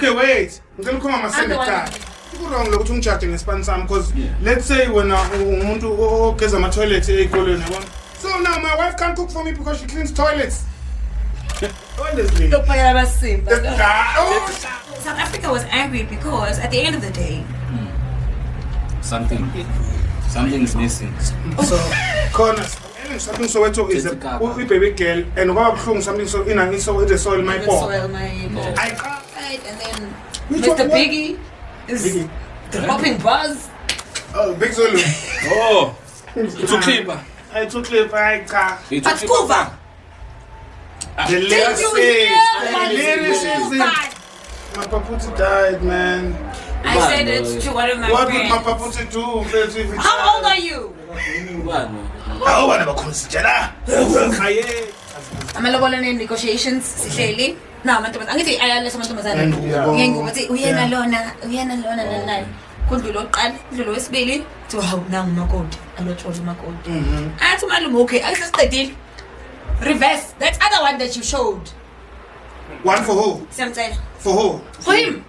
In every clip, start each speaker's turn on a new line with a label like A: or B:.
A: Okay, wait. I'm going to come on my second time. Go wrong look to chat in Spanish because let's say when umuntu gets my toilet so now my wife can't cook for me because she cleans toilets. Honestly.
B: South Africa was angry because at the end of the day
C: something's missing.
A: So corners something Soweto is a baby girl and something so in and so the soil my paw.
B: I can't and then Mr. Biggie is dropping buzz.
A: Oh, Big Zulu.
C: Oh, it's okay, but
A: I took it by car.
B: But cover.
A: The lyrics is Mapaputse died, man.
B: I said it to one of my
A: what
B: friends.
A: What would Mapaputse do?
B: How old are you? I'm in negotiations. Sihleli. No, angithi ayalesa amantombazana. Ngengukuthi uyena lona. Kudlula oqala, kudlula wesibili, to hawu nangu umakoti, alotshola umakoti. Athi malume okay, ayisesiqedile. Reverse. That other one that you showed.
A: One for who?
B: Siyamcela.
A: For who?
B: For him.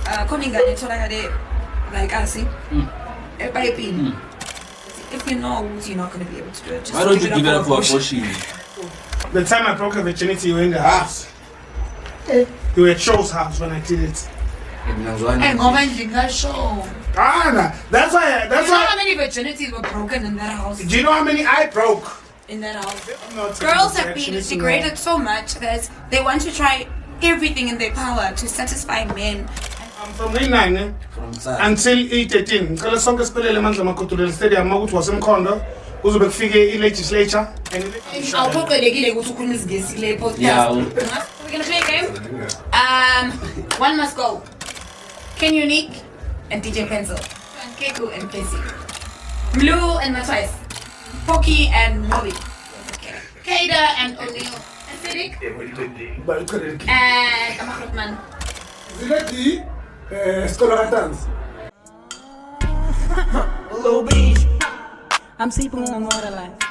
B: Khona ingane etholakale like asi. Epayipini. If you know you're not going to be able to do it, just
C: why don't you give it up for abortion?
A: The time I broke her virginity, you were in the house. You were at Show's house when I did it.
B: That's why.
A: That's why.
B: How many virginities were broken in that house?
A: Do you know how many I broke
B: in that house? Girls have been degraded so much that they want to try everything in their power to satisfy men.
A: I'm from 99 until 8:18. Ngicela sonke siphelele amandla amakhuthulela stadium ukuthi wasemkhondo uzobe kufike ilegislature and
B: awuphoqelekile ukuthi ukhuluma isingisi le podcast. We're gonna play a game. One must go. Ken Unique and DJ Pencil. And Keku and Casey. Blue and Matthijs. Pocky and Moby. Kaida and O'Neill. Acidic. And Amakrutman.
A: Zileti Scholar Dance.
D: Little beach. I'm sleeping on water like.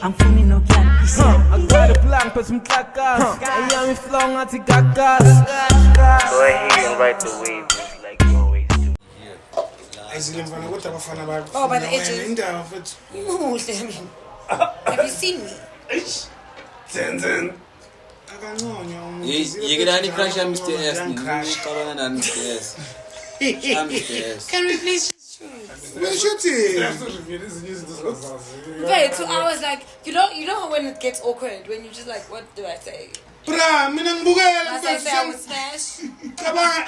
D: I'm feeling no plan. I got a plan, put some takas. I am flung at the gagas.
E: Go ahead and ride the wave like you always do.
B: Oh, by the edges. Have you seen me?
C: You get any crash on Mr. S?
B: Can we please
A: we're shooting.
B: Wait, so I was like, you know when it gets awkward when you just like, what do I say?
A: Bra,
B: Must I say I would smash?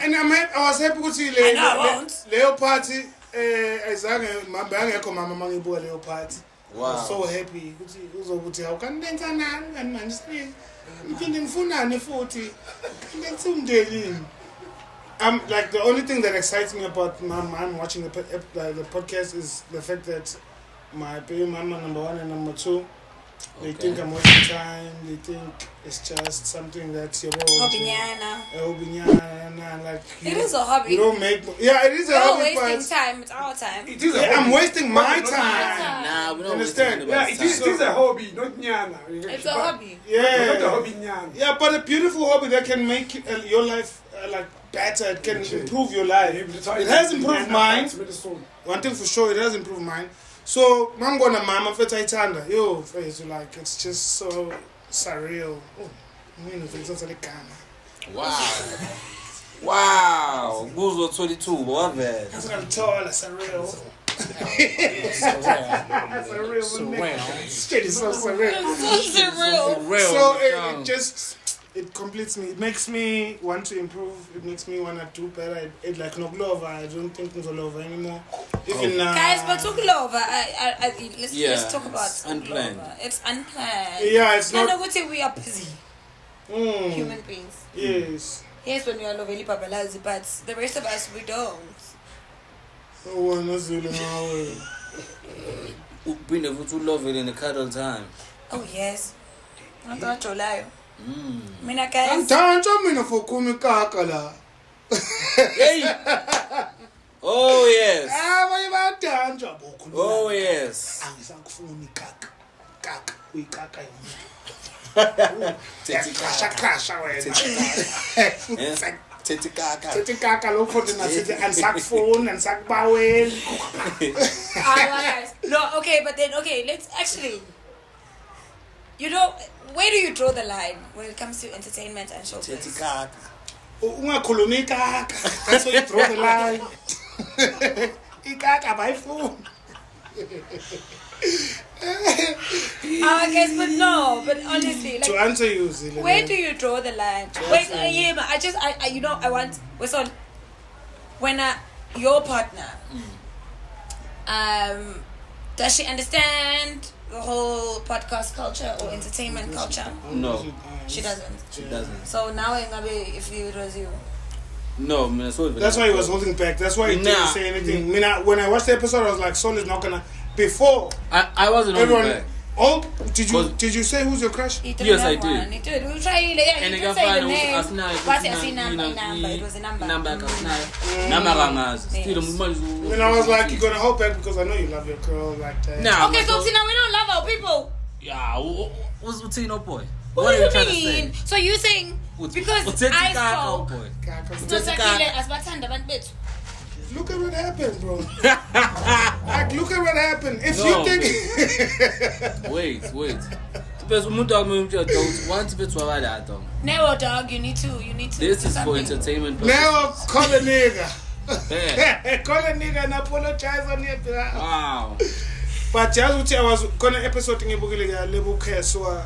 A: And I was happy to see Leo party. Leo party.
C: Wow.
A: I was so happy. How can dance and like the only thing that excites me about my mom watching the podcast is the fact that my baby mama number 1 and number 2, they think I'm wasting time. They think it's just something that's your like
B: it is a hobby.
A: You don't make it is a hobby.
B: You're wasting time. It's our time.
A: I'm wasting my time.
C: Nah, we don't
A: understand.
C: It
F: is a hobby, not nyana.
B: It's a hobby.
A: Yeah,
F: not a hobby nyana.
A: Yeah, but a beautiful hobby that can make your life like better. It can improve your life. It has improved mine. One thing for sure, it has improved mine. So, I'm gonna mama feta itanda. Yo, face like it's just so surreal. Oh,
C: wow. Guzo 22, what bad?
A: That's gonna tall, surreal. Shit is so surreal. So it completes me. It makes me want to improve. It makes me want to do better. It like no lover. I don't think no lover anymore. Even
B: guys, but talk lover. Let's talk about
C: unplanned.
B: It's unplanned.
A: Yeah, it's not.
B: We are busy. Human beings.
A: Yes.
B: Yes, when we are lovely papalazi, but the rest of us we don't.
A: Oh, no Zulu.
C: We never too love it in the cuddle time.
B: Oh yes. I'm not July.
A: Mina guys. I'm tired of for kumikakala.
C: Hey. Oh yes. Oh yes.
A: Krasha wena.
C: Tete kaka.
A: Tete kaka lo for the nasithi ansakufuni ansakubaweli.
B: No, okay, but then let's actually. You know, where do you draw the line when it comes to entertainment and show
C: Tete
B: business?
C: kaka.
A: Ungakhulumi kaka. That's where you draw the line. Ikaka bayifuni.
B: I guess, but honestly, like,
A: To answer you, Zille.
B: where do you draw the line? Wait, but I want. When your partner, does she understand the whole podcast culture or entertainment culture?
C: No,
B: She doesn't.
C: she doesn't.
B: So now, if it was you,
C: No,
A: That's why he was holding back. That's why he didn't
C: Nah.
A: say anything. When I watched the episode, I was like, Sol is not gonna. Before
C: I wasn't holding
A: everyone.
C: back.
A: Oh, did you say who's your crush?
B: he didn't
C: Yes,
B: have
C: I did.
B: one. He did. We tried. Yeah,
C: And
B: he
C: I
B: did
C: got
B: say the
C: fine.
B: name. But I see number. It was a number.
C: Still,
A: And I was like, you're gonna hold back because I know you love your girl like that.
C: Nah.
B: Okay, so see now we don't love our people.
C: Yeah, what's Utino boy?
B: What do
C: are
B: you
C: trying
B: mean?
C: to say?
B: So you saying because I spoke?
C: boy.
B: Sitosakile asibathanda abantu bethu.
A: Look at what happened, bro. Like, look at what happened. If
C: No.
A: you think.
C: Wait. Because umuntu akumutshela ukuthi once bethwa that
B: No, dog, you need to.
C: This
B: do
C: is for
B: something.
C: entertainment
A: Now,
C: purposes.
A: call a nigga.
C: Yeah.
A: Call a nigga and apologize on it.
C: Wow.
A: But just I was gonna episode in Level so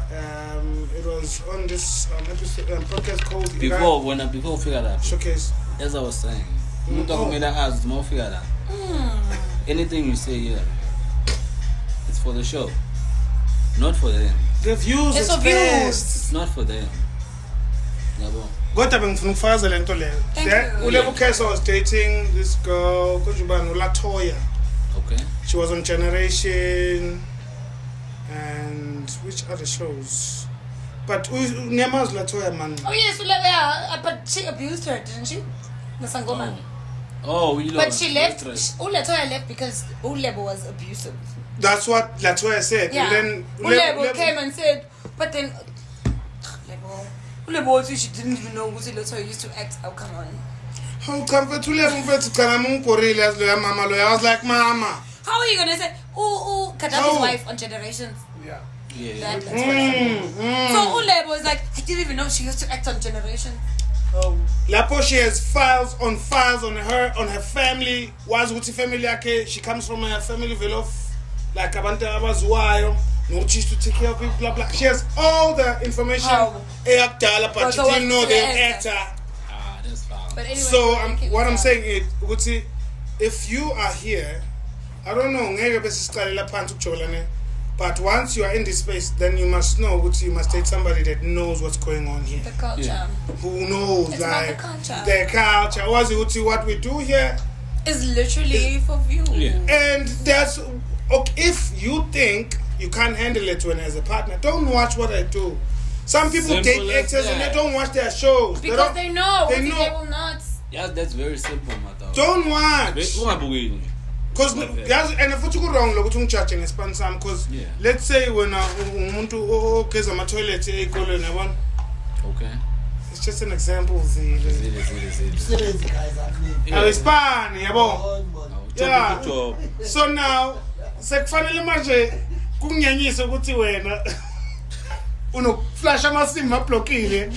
A: it was on this episode podcast called
C: Before we figure that.
A: Showcase.
C: As I was saying, umuntu akumele azi uma ufika la. Anything you say here, it's for the show, not for them.
A: The views
B: It's
A: is
B: for views.
A: best.
C: It's not for them. Yabo.
A: Kodwa bengifuna ukufaza lento leyo.
B: Thank you.
A: Ulevel case I was dating this girl konjubani uLatoya.
C: Okay.
A: She was on Generation and which other shows? But Nyama's Latoya man.
B: Oh yes, but she abused her, didn't she? Nasangoma.
C: Oh, we
B: But she left. Uletoya left because Ulebo was abusive.
A: That's what Latoya said.
B: Yeah.
A: And then
B: Ulebo came and said, but then Ulebo also she didn't even know who Uletoya used to act. Oh come on.
A: How comfort to live with Kanamun Poril as Loya Mama Loya? I was like, Mama.
B: How are you gonna say Kadafi's
A: No.
B: wife on Generations?
F: Yeah.
C: Yeah.
B: That's what So Ulebo was like, I didn't even know she used to act on Generations.
A: Lapo, she has files on her family. Was with family yake. She comes from a family velof like abantu abaziwayo. No, she used to take care of people, blah blah. She has all the information.
B: How?
A: But she didn't know the actor.
C: Ah, that's foul.
B: But anyway,
A: So what I'm
B: saying.
A: saying is, Guti, if you are here, I don't know, ngeke bese siqalela phansi ukujolane. But once you are in this space, then you must know, Guti, you must date somebody that knows what's going on here.
B: The culture.
C: Yeah.
A: Who knows,
B: It's about
A: like
B: the culture.
A: their culture. What's it, what we do here?
B: It's literally for view.
C: Yeah.
A: And that's okay. If you think you can't handle it when as a partner, don't watch what I do. Some people
C: Simple
A: date
C: as
A: actors and
C: that.
A: they don't watch their shows.
B: Because they know.
A: They
B: They
A: know.
B: will not.
C: Yeah, that's very simple, Mata.
A: Don't watch.
C: Ungabukeli.
A: Because and if you go wrong, look at charging expense some. Because
C: Yeah.
A: let's say when umuntu ogeza ama toilet ekolweni yabona.
C: Okay.
A: It's just an example of the
C: Zile.
A: Awuspani yabo. Yeah.
C: Good job.
A: So now sekufanele manje kunginyanyise ukuthi wena unokuflash amasim ablokile.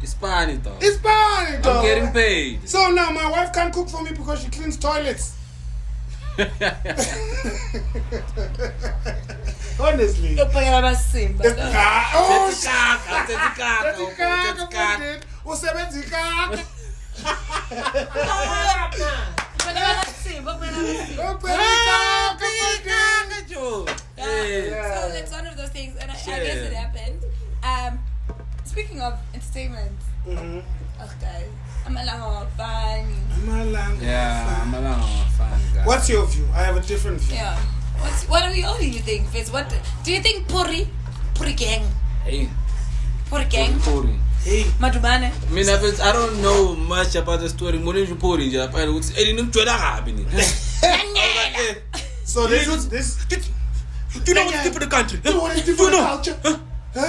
C: It's funny though.
A: It's fine,
C: I'm
A: dog.
C: getting paid.
A: So now my wife can't cook for me because she cleans toilets. Honestly.
B: Yopakela abasimba.
A: Oh,
C: Tetikaka.
A: usebenza ikaka.
B: So it's one of those things, and I guess it happened. Speaking of entertainment, oh guys, I'm a lot of fun.
C: Yeah, I'm a fan guy.
A: What's your view? I have a different view.
B: Yeah. What do you think, Fitz? What do you think? Puri gang,
C: Hey,
B: Puri gang,
C: Puri.
A: Hey,
B: Madumane.
C: I mean, I don't know much about the story. Mone nje Puri nje lapha ukuthi elinimjwela kabi ni.
A: so this
G: Do you know what's good for the country?
A: Do you know what is good for the culture?
B: So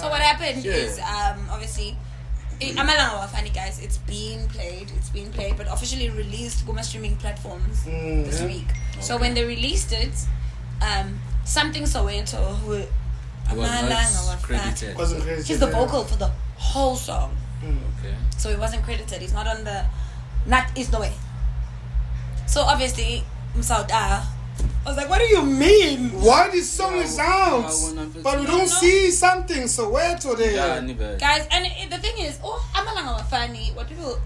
B: what happened is obviously Amalanga Wafani, guys, it's being played, but officially released Guma streaming platforms this week. So when they released it, something Soweto who
C: wasn't credited.
B: He's the vocal for the whole song.
C: Okay.
B: So he wasn't credited. He's not on the is no way. So obviously Msauda, I was like, what do you mean?
A: Why this song is out? But we don't see something Soweto there.
B: Guys, and the thing is, Amalanga Wafani, what people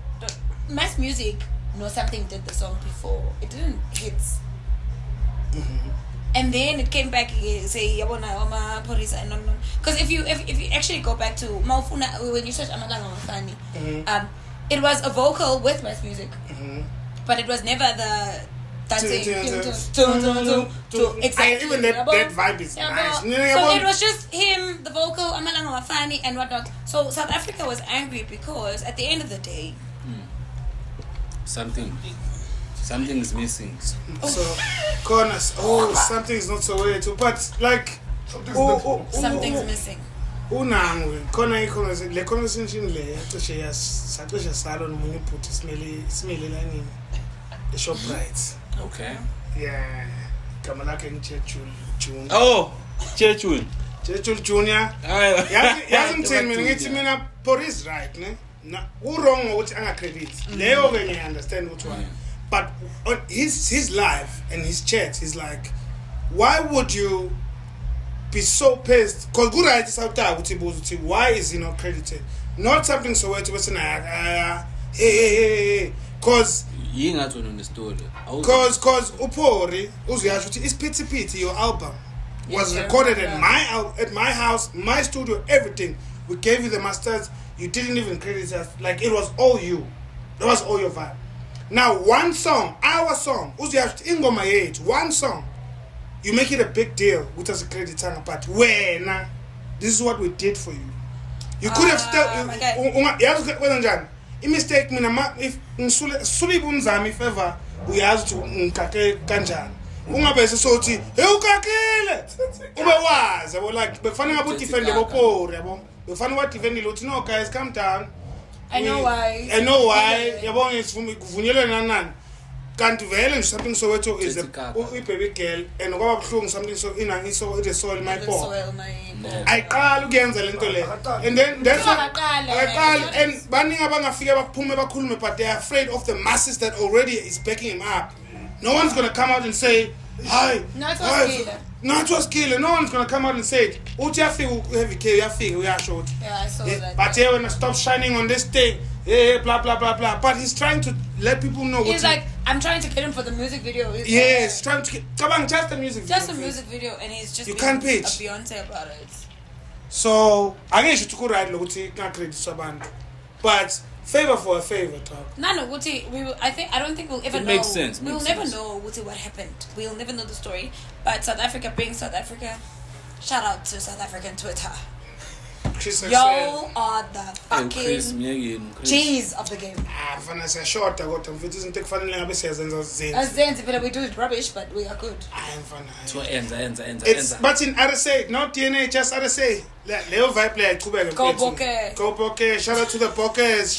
B: mass music know something did the song before. It didn't hit. And then it came back say Maphorisa and no. Because if you actually go back to Maufuna, when you search Amalanga Wafani, it was a vocal with mass music, but it was never the exactly.
A: Even that vibe is nice.
B: So it was just him, the vocal, Amalanga Wafani and whatnot. So South Africa was angry because at the end of the day,
C: something is missing.
A: So corners, something is not so way too, but like
B: something's missing.
A: Unangwe khona ikhona le conversation le cishe salo nomunye uphuthu simele la nini the shop right.
C: Okay.
A: Yeah, kama lakhe ngichechul Junior.
C: Oh, Chechul
A: Junior. Yazi ngithini mina ngithi mina Boris right ne na wrong ukuthi anga credit leyo ke ngiya understand ukuthi why, but on his life and his chat he's like, why would you be so pissed? Because good right is out there. Why is he not credited? Not something so way to person. Hey. Because
C: you not understood.
A: Because Upori Uziachuti is pity. Your album was recorded at my house, my studio, everything. We gave you the masters. You didn't even credit us. Like it was all you. It was all your vibe. Now one song, our song, Uziachuti Ingoma 8, one song. You make it a big deal with us a credit time apart. When this is what we did for you. You could have still mistake me if Sulibunzam if ever we asked to Nkake Kanjan. Ungabese sothi ukakile ube wazi yabo, like befana about defend yabo poor yabo befana what defend lo no guys calm down.
B: I know why
A: yabo ngivunyelwe nanani. Can't vele something Soweto is a baby girl and ngoba buhlungu something so in the soil my poor. I qala ukuyenza lento le and then that's and baningi abangafike baphume bakhulume, but they are afraid of the masses that already is backing him up. No one's going to come out and say hi. Not was killer. No one's going to come out and say it. Uthi yafika heavy K yafika uyasho.
B: Yeah, I saw that.
A: But when I stop shining on this thing, blah blah blah blah. But he's trying to let people know.
B: He's like, I'm trying to get him for the music video.
A: Yes, trying to get. Come on, just the music video.
B: Just a music video, and he's just.
A: You can't pitch.
B: A Beyonce about it.
A: So I guess you took right lokuthi na credit saband, but favor for a favor talk.
B: No, Guti. I don't think we'll ever know.
C: It makes sense.
B: We'll never know Guti what happened. We'll never know the story. But South Africa being South Africa, shout out to South African Twitter. Y'all are the fucking cheese of the game.
A: Fana say short ago, mfethu izinto ekufanele ngabe siyazenza zenza.
B: Azenzi phela we do it rubbish, but we are good.
C: So enza.
A: But in RSA, not DNA, just RSA. Leo vibe play iqhubeke. Go Boke. Shout out to the Bokes.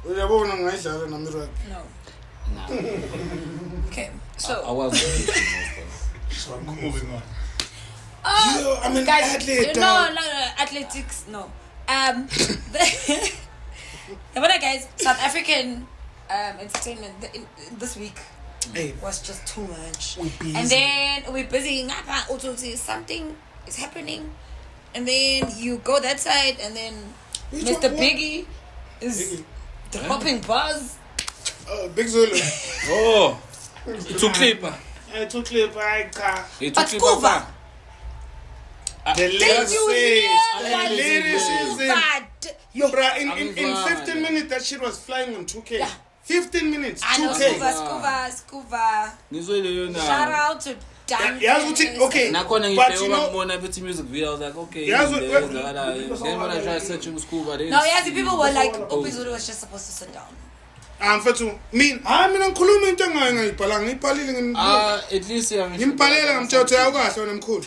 A: Uyabona ngayidlala nami right.
B: No. Okay. So
C: I was
A: so I'm moving on. I'm an athlete.
B: No, athletics, no. Guys, South African entertainment this week was just too much. And then we're busy. Something is happening. And then you go that side, and then Mr. Biggie is dropping bars.
A: Big Zulu.
C: Oh, to clipper.
A: But
B: cover.
A: The lyricism. In 15 minutes that shit was flying on 2K.
B: Yeah.
A: 15 minutes. 2K.
B: I know, Scuba. Shout out to Duncan.
A: Okay.
C: But you know, music video, I was like, okay. Then when I tried searching Scuba,
B: no, yes, the people were like, Zulu was just supposed to sit down.
A: Mfethu mina ngikhuluma into engayibhalanga ngiyibhalile
C: at least
A: ngimbhalela ngamthetho yakukahle wena mkhulu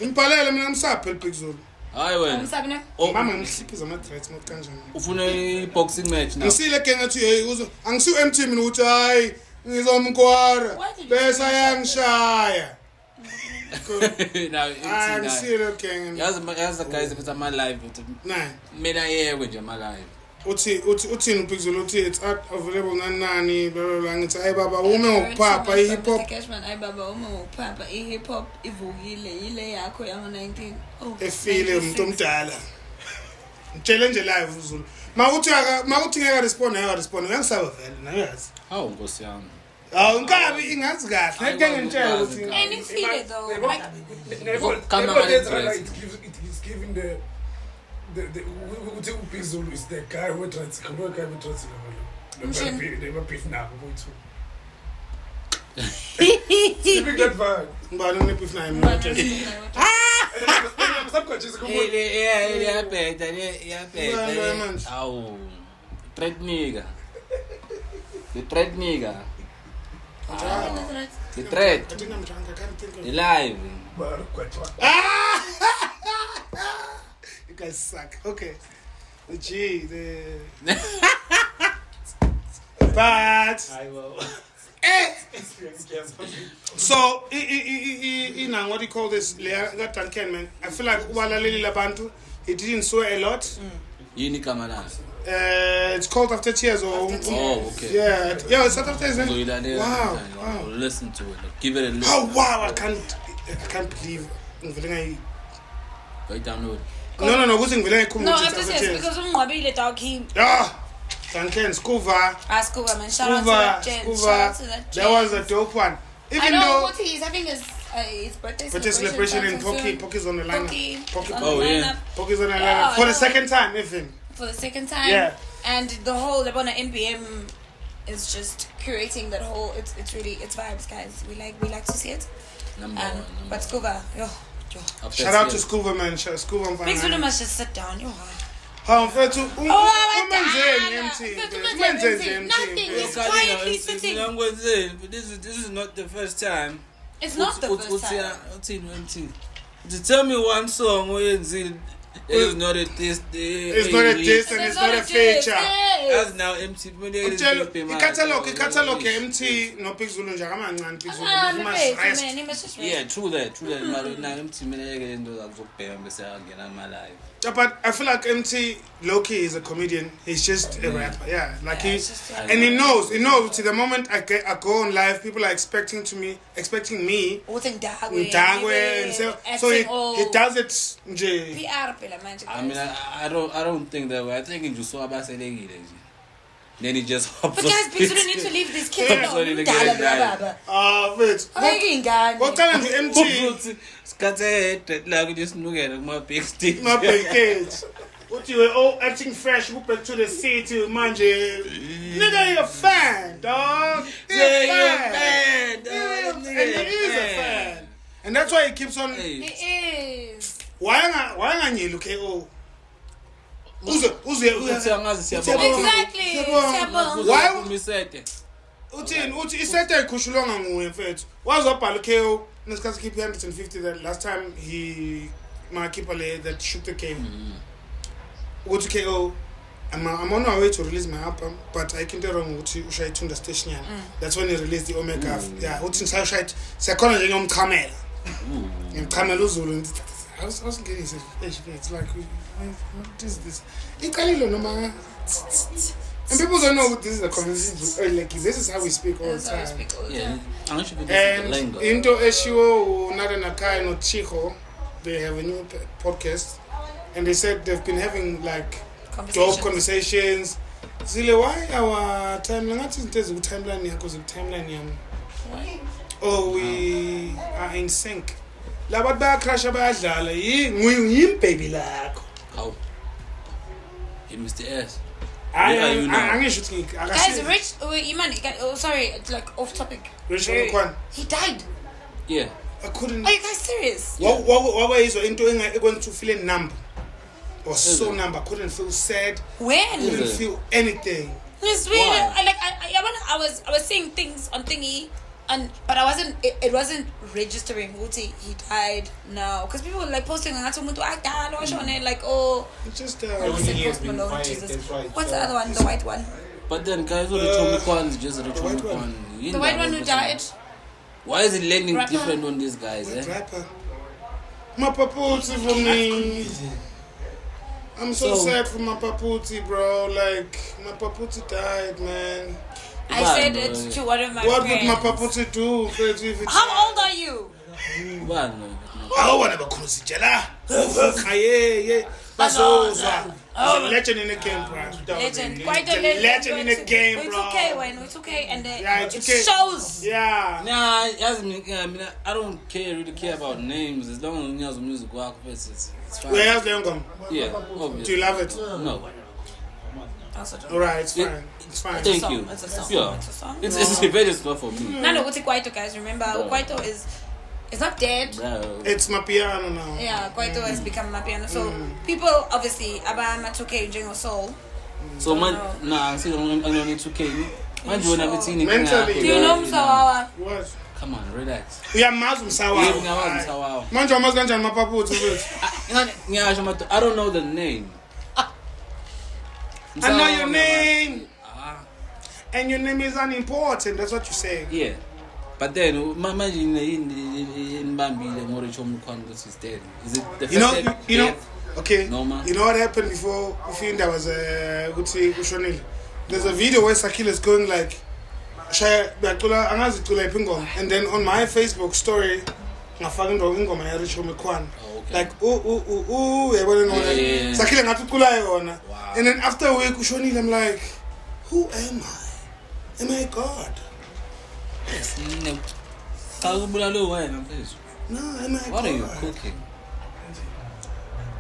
A: ngimbhalela mina ngisaphe Big Zulu
C: hayi wena
B: Umsabina?
A: mama ngimhliphiza ama-threats ngokuthi kanjani
C: ufuna i-boxing match now
A: ngisile ke ngathi hey angisiu MT mina ukuthi hayi ngizomkwara bese ayangishaya
C: now
A: ngisile gang
C: yazi guys if it's my live
A: nah
C: mina yekwe nje my live
A: uthini Big Zulu uthi it's art available nani blah blah blah ngithi hayi baba ume ngokuphapha i-hip hop
B: Cashman ayi baba uma ngokuphapha i-hip hop ivukile yile yakho yango-19
A: efile umuntu omdala ngitshele nje live uZulu makuthi ngeke respond ngiyangisaba vele nayazi
C: hawu nkosi yami
A: ngikabi ingazi kahle ngeke ngitshele ukuthi
B: and you feel it though like
F: it's giving the Big Zulu is the guy who trans never beef now giving that vibe
A: ngibani ngibeef naye
C: iyabheda awu threat nigga the threat nigga the threat the live
A: you guys suck okay the G but so what do you call this Duncan man I feel like ubalaleli labantu he didn't swear a lot
C: yini kama la
A: it's called After Tears or
C: okay
A: yeah it's After Tears
C: wow listen to it give it a listen
A: oh wow I can't believe ngivele
C: right download
A: no ukuthi ngivele
B: no After Tears because umnqwabile dog him
A: Duncan Skuva
B: man shout out to that
A: that was a dope one even though
B: what he's having his birthday
A: celebration in Poki's on the line Poki
C: oh yeah
A: Poki's on the line for the second time even
B: for the second time
A: yeah
B: and the whole Lebona NBM is just curating that whole it's really it's vibes guys we like to see it but Skuva
A: shout out to Skuva man Skuva
B: Big Zulu must just sit down
A: mfethu
B: nothing he's quietly sitting
C: this is not the first time
B: it's not the first time
C: tell me one song oyenzile it's not a diss
A: and it's not a feature
C: as now MT
A: i-catalog MT no Big Zulu nje akamancane Big Zulu
B: he must just
C: yeah true that now MT mina yeke into zakuzokubheka bese angena ama live
A: but I feel like MT Loki is a comedian. He's just a rapper. Yeah, like and he knows to the moment I go on live, people are expecting me Dagwe and so he does it.
C: I mean, I don't think that way. I think he just saw abaselekile. Then he just hops.
B: But guys, Big Zulu need to leave this kid alone.
A: Wait. What kind of MT?
C: Skate like just nugget my big stick.
A: My big kids. What you were all acting fresh, go back to the city, manje. Nigga, you're a fan, dog.
C: Yeah, you're a fan, dog.
A: And he is a fan. And that's why he keeps on.
B: He is.
A: Why are you looking? Oh.
B: Exactly.
A: Why? Uthi isete ikhushulonga nguye mfethu. Wazobhala KO nesikhathi keep 150 that last time he keeper that shoot the game. Uthi KO I'm on my way to release my album but I can't wrong uthi ushayithunda station yana. That's when he released the Omega. Yeah, uthi ngisashayith siyakhona nje ngomchamela. Ngichamela uZulu I was getting it's like what is this? And people don't know what this is a conversation. Like this is how we speak all the time.
C: Yeah,
A: and into Eshio, Nada Nakai, no Chico, they have a new podcast, and they said they've been having like dope conversations. Zile, why our timeline? What is the timeline? Because the timeline. Oh, we are in sync. La ba crash abadlala yim baby lakho.
C: How? He Mr. S.
B: Guys, Rich, sorry, it's like off topic.
A: Rich Quan.
B: He died.
C: Yeah.
A: I couldn't.
B: Are you guys serious?
A: What is into going to feel a number? I was so numb. I couldn't feel sad.
B: When?
A: Couldn't feel anything.
B: It's weird. I was seeing things on thingy, but I wasn't. It wasn't registering. Uti, he died now because people were like posting on like oh.
A: It's just
B: Post Malone, Jesus. What's the other one? The white one.
C: But then guys, what the Chomi Quan is just the Chomi Quan.
B: The white one who died.
C: Why is it landing
B: Rapper.
C: different on these guys?
A: Rapper. Mapaputse for me. I'm so sad for Mapaputse, bro. Like, Mapaputse died, man.
B: I said it to one of my
A: What
B: friends.
A: would Mapaputse do?
B: How old are you?
A: I want to be Jela. Yeah. Bazozwa. He's a legend in the game, bro.
B: Legend. Quite a
A: legend in the game, bro.
B: It's okay, when it's okay, and
A: it's
B: it
A: okay.
B: shows.
A: Yeah.
C: Nah, I don't really care about names as long as you know the music work. It's fine.
A: Where else do you
C: Yeah, obviously.
A: Do you love it?
C: No.
A: Alright, it's fine. It's fine.
C: Thank you.
B: It's a song.
C: Yeah.
B: It's a song.
C: It's a very stuff for me.
B: No, what's Kwaito, guys? Remember, Kwaito is not dead.
C: Bro.
A: It's my piano now.
B: Yeah, Kwaito has become my piano. So people obviously about Matuke Jingle Soul.
C: So man, nah, see, I'm gonna need 2K. Man, you wanna be
A: Mentally.
B: Do you know Msawawa?
A: What?
C: Come on, relax.
A: We are Mazum Sawa.
C: Wow.
A: Manja Mazganja Mapaputse.
C: I don't know the name.
A: I know your name. And your name is unimportant. That's what you say.
C: Yeah. But then, imagine in Bambi, the Morichomi Quan is dead. Is it the first
A: you know, okay.
C: No, man.
A: You know what happened before we think there was a there's a video where Sakil is going like, and then on my Facebook story, like Sakil and then after a week I'm like, who am I? Am I God? No, am I God?
C: What are you cooking?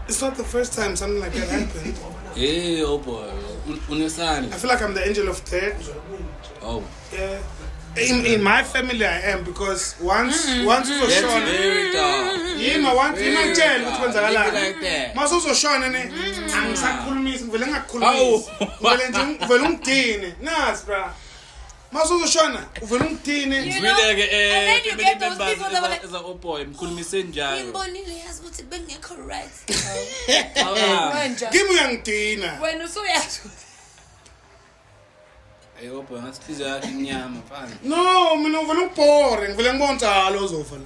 A: It's not the first time something like that happened.
C: Hey, oh boy.
A: I feel like I'm the angel of death.
C: Oh.
A: Yeah. In my family I am, because once it was shown.
C: Very dark.
A: Yeah, once tell which one's
C: Leave it like that.
A: Mas also shown angisakhulumisi ngivele ngakukhulumisi ngivele nje ngivele ungidini nazi bra mas also shown uvele ungidini
B: You know, and then you get those people that were like,
C: oh boy, mkhulumise njalo.
B: Ngimbonile yazi ukuthi bengekho right.
A: kimi uyangidina
B: Wena usuyazi.
C: Hey, boy, ngathi hliziyo yakhe inyama phansi.
A: no mina uvele ungibhore ngivele ngibona njalo uzofa la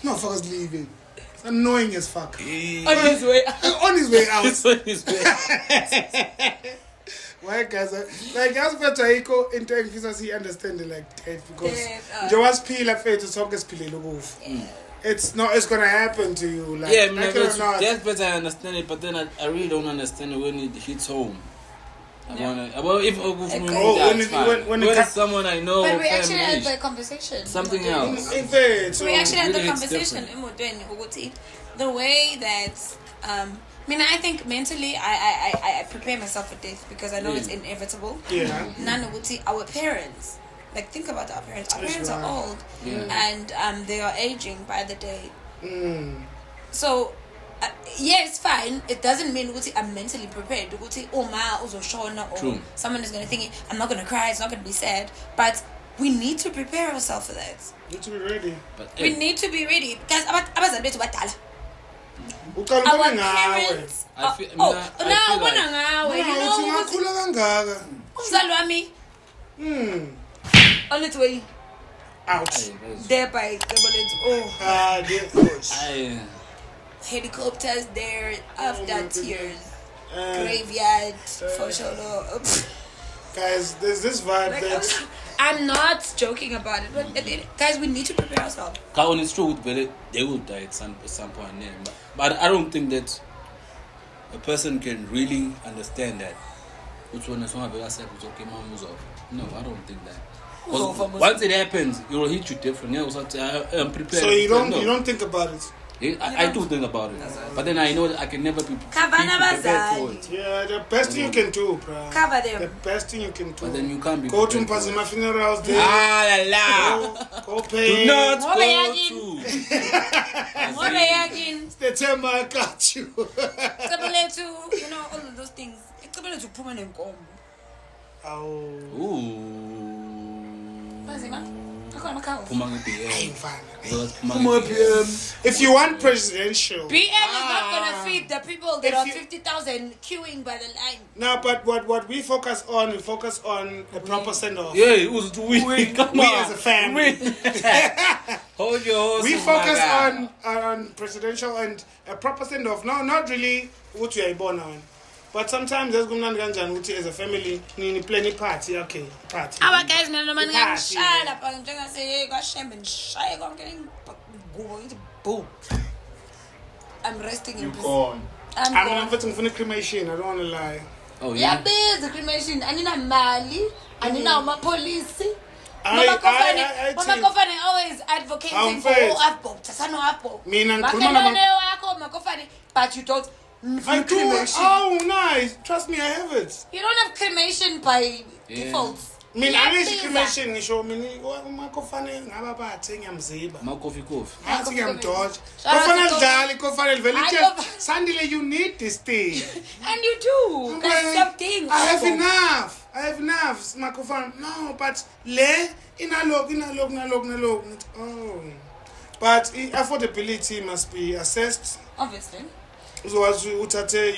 A: no fuckers leaving. It's annoying as fuck.
B: On his way out.
A: On his way out.
C: It's on his way.
A: Why guys like as better iko into engifisa si understand like death, because njengoba siphila fethu sonke siphilele ukufa. It's gonna happen to you, like
C: Yeah,
A: like it or not.
C: that's better. I understand it, but then I really don't understand it when it hits home. Well, if when it's someone I know,
B: But we actually
C: family,
B: had the conversation.
C: something else.
A: In fact,
B: We actually had the
C: really it's
B: conversation in the way that I think mentally I prepare myself for death because I know it's inevitable.
A: Yeah.
B: Our parents, like, think about our parents. Our parents are old and they are aging by the day. So yeah, it's fine. It doesn't mean I'm mentally prepared. Or someone is going to think I'm not going to cry, it's not going to be sad. But we need to prepare ourselves for that.
A: You need to be ready.
B: We need to be ready. Because our parents, on its way.
A: Ouch.
B: Thereby, helicopters there after tears. Graveyard for sure.
A: Guys, there's this vibe that
B: I'm not joking about it, but guys, we need to prepare ourselves.
C: It's true, they will die at some point. But I don't think that a person can really understand that. Which one is one of us? No, I don't think that. Once it happens, it will hit you different. I'm prepared.
A: so you don't think about it.
C: I do think about it, but then I know that I can never be prepared for it.
A: Yeah, the best thing you can do, bro.
B: Cover them.
A: The best thing you can do.
C: But then you can't be
A: go to
C: prepared for it.
A: Mpazima funerals there.
C: Ah la la!
A: Go pay.
C: Do not go to.
B: Ngore yakin.
A: September, I got you.
B: Icebo you know, all of those things. Icebo lethu kuphuma nenkomo.
A: Oh.
B: Bazima. Akhona makhawu.
C: Phuma nge-BM.
A: If you want presidential.
B: BM is not going to feed the people that are 50,000 queuing by the line.
A: No, but what we focus on a proper send-off.
C: Yeah, it was we. Come
A: We
C: on.
A: as a family.
C: Hold your horses,
A: We
C: my
A: focus
C: guy.
A: on presidential and a proper send-off. No, not really what you are born on. But sometimes there's going to be as a family, you play any party, okay, party.
B: Our guys, man, no man,
A: Party.
B: shut up. I'm trying to say, gosh, shame and shy. I'm getting boom. I'm resting in peace.
A: I'm
B: I'm
A: waiting for the cremation, I don't want to lie.
C: Oh,
B: yeah,
C: yeah.
B: the cremation. I need a Mali. I need a police.
A: I
B: Mama Kofane always advocating for all Afbo. Tasano Afbo. But you don't.
A: I do. Oh, nice. Trust me, I have it.
B: You don't have cremation by default.
A: I mean, I need cremation. You show me. Makofane ngabaphathe ngiyamziba.
C: Coffee.
A: Athi ngiyamdodge.
B: Shout out to
A: Kofane
B: Kofi.
A: dlali, kofane
B: I
A: vele.
B: love-
A: Sandile, you need this thing.
B: And you do. That's something.
A: I have enough. Makofane. No, but le inalog. Oh. But affordability must be assessed.
B: Obviously.
A: Uzokwazi uthathe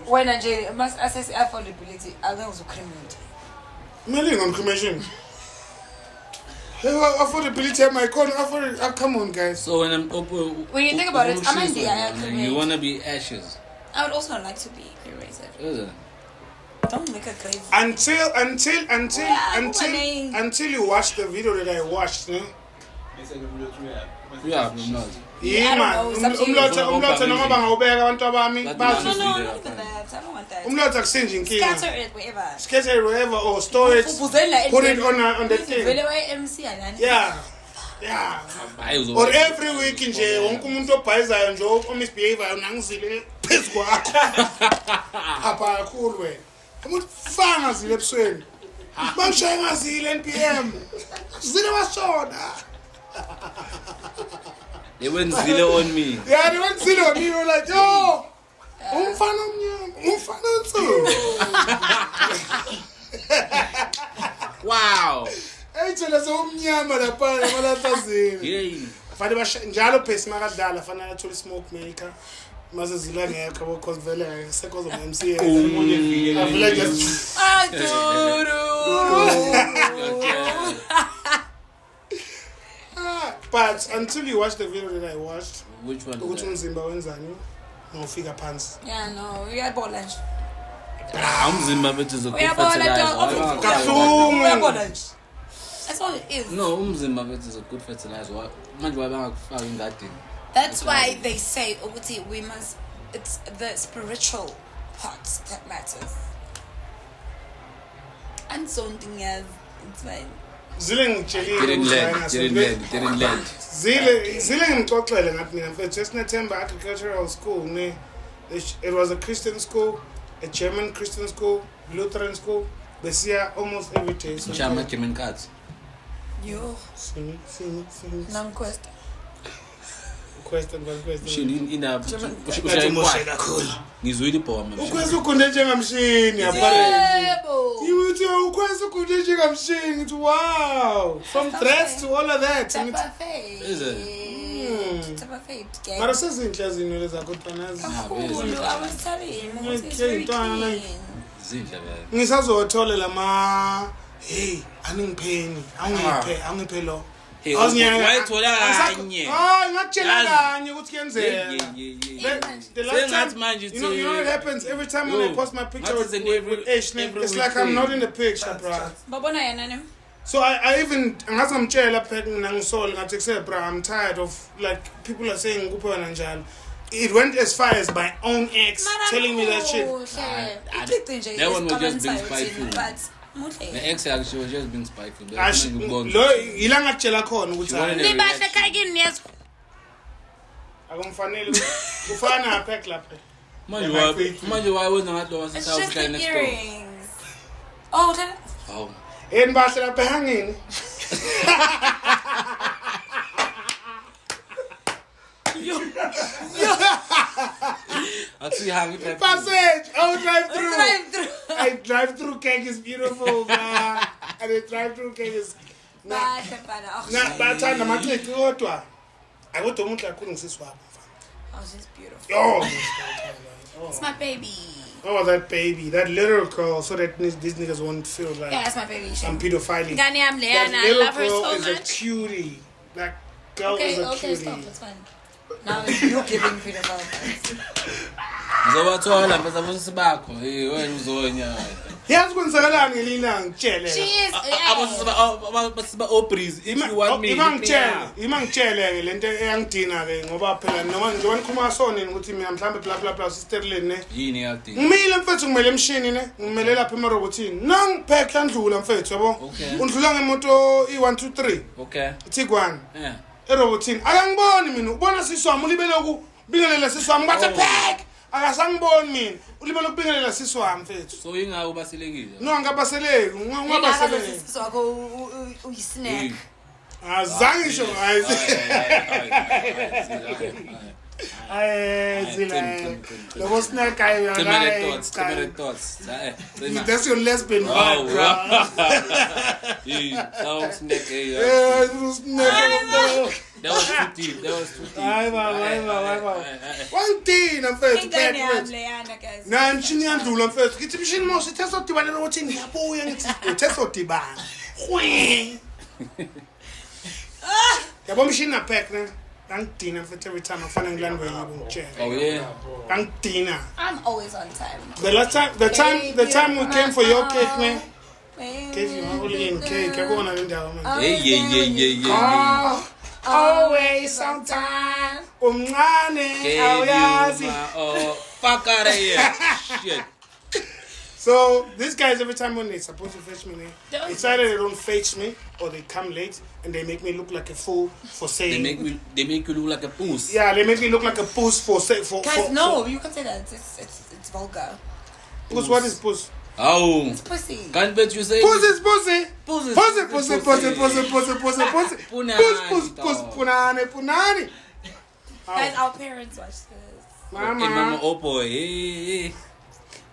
B: When I must assess affordability, I'll go to cremate.
A: Million on cremation. Affordability, my con. Come on, guys.
C: So when
B: When you think about it, I'm in the
C: you want to be ashes.
B: I would also like to be cremated.
C: Is it?
B: Don't make a grave.
A: Until you watch the video that I watched, no?
C: Yeah, I'm not.
A: Yeah, man. Umlotha noma bangawubeka abantu abami
B: No,
A: bazi.
B: not even that. I don't want that.
A: Umlotha kusenje inkinga.
B: Scatter it wherever.
A: Scatter it wherever or store it. Put it on the thing. Yeah. Or every week nje wonke umuntu obhayizayo nje omisbehavior nangizile phezulu kwakho. Apha kakhulu wena. Umuntu fanga zile ebusweni. Mangishaya ngazile NPM. Zile wasona.
C: They went zero on me.
A: Yeah, they went zero on me. They were like, yo, umfana nsu.
C: Wow.
A: Hey, tshela so umnyama lapha emalatazini.
C: Yeah.
A: Fanele njalo phesi makadlala fanele athola smoke maker. Mase zila ngekho because vele sekho zo MCA. Avela just But until you watch the video that I watched,
C: Which one?
A: ukuthi umzimba wenzani, ngofika phansi.
B: Yeah, no, we are bola nje.
C: Umzimba bethu is a good
B: Uyabola
C: fertilizer.
B: That's all it is.
C: No, umzimba bethu is a good fertilizer. Manje wabangakufaka engadini.
B: That's why they say ukuthi we must. It's the spiritual part that matters. And something else, it's fine.
A: Zile ngitshelile
C: Didn't land.
A: Zile ngixoxele ngathi mina mfethu sesinathemba agricultural school ne. It was a Christian school, a German Christian school, Lutheran school. Besiya almost every day. So
C: Chama German cards.
B: Yo,
A: sing.
B: non question.
A: Question.
C: Shini ina
A: Ushaya kakhulu.
C: ngizwile ibhoma.
A: Ukwezi ukunde njengamshini apparently.
B: Yebo.
A: Uthi ukwezi ukunde njengamshini ngithi wow. From threats to all of that.
C: Is it?
A: Mara sezinhle izinto zakho ntanazi.
B: I was telling him, it's very clean.
C: Zindla vele.
A: Ngisazothola lama hey angipheni angiphe lo.
C: Wayithola kanye.
A: Ngakutshela kanye ukuthi kuyenzeka. The last time, you know what happens every time when I post my picture with Ashley, it's like I'm not in the picture, bro.
B: Babona yena ne?
A: So I even ngazamtshela phela nangisole ngathi kusele bro, I'm tired of like people are saying kuphi wena njalo. It went as far as my own ex telling me that shit.
C: That one was just being spiteful. The ex actually was just being spiteful.
A: Lo ila ngakutshela khona ukuthi
B: Nibahle khayini yeso.
A: akumfanele ufana apha lapha.
C: Manje why wasn't that the one
B: It's
C: that
B: just
C: was
B: the
C: next door?
B: earrings. Oh, that.
C: Oh.
A: Yini bahle lapha hanging.
C: I'll see how we drive.
A: Passage. I will drive through. I drive through cake is beautiful, bruh. And the drive through cake is. Nah, but I'm not going to go to her. I go to Mutla couldn't see swap.
B: Oh, she's beautiful.
A: Oh,
B: It's my baby.
A: oh, that baby, that little girl, so that these niggas won't feel like
B: Yeah, that's my baby.
A: I'm pedophiling.
B: Gani, I'm Leanna.
A: That
B: I
A: little
B: love her
A: girl
B: so
A: is a
B: much.
A: cutie. That girl is a
B: Okay,
A: cutie.
B: stop. It's fine. Now you're giving pedophile vibes.
C: Ngizobathola bese abosisi bakho. Wena uzonya.
A: Yazi kwenzakalani ngelina ngitshele.
B: She is.
C: Abosisi ba Opries. If you want me.
A: Imangitshele ke lento eyangidina ke ngoba phela noma nje wanikhuluma sonini ukuthi mina mhlambe bla bla bla sisterleni ne.
C: Yini yakudinga?
A: Ngimile mfethu ngimele emshini ne. Ngimele lapha emarobotini. Nangiphekha ndlula mfethu yabo. Undlula ngemoto i123.
C: Okay.
A: Tigwan.
C: Yeah.
A: Erobotini akangiboni mina ubona siswami ulibele ukubingelela siswami bathi phek akasangiboni mina ulibele ukubingelela siswami mfethu
C: So ingawo baselekile.
A: no ngabaseleki ngabaseleki
B: So uyisnack.
A: azange ngisho Lobo snack ayo
C: thoughts.
A: That's your lesbian vibe, bro.
C: Snack. That was too deep.
A: Hayi baba. One thing mfethu backwards. Na mshini yandlula mfethu. Ngithi mshini mose thetha udibana ukuthi ngiyabuya ngithi uthetha udibana. Yabo mshini na pack na. Angidina mfethu every time afana ngilanda ngiyibungitshela.
C: Oh yeah.
A: Angidina.
B: I'm always on time.
A: The time we came for your cake, man. Gave you only in cake. Yabona le ndawo man.
C: Yeah.
A: Always on time. Umncane awuyazi.
C: Oh, fuck out of here. Shit.
A: So these guys, every time when they're supposed to fetch me, it's either they don't fetch me or they come late and they make me look like a fool for saying.
C: They make you look like a puss.
A: Yeah, they make me look like a puss for saying.
B: Guys, no, you can say that. It's vulgar.
A: Puss. What is puss?
C: Oh.
B: It's pussy.
C: Can't bet you say.
A: Puss is pussy.
C: Pussy.
A: Punani.
B: Guys, our parents watch this.
C: Mama, oh boy.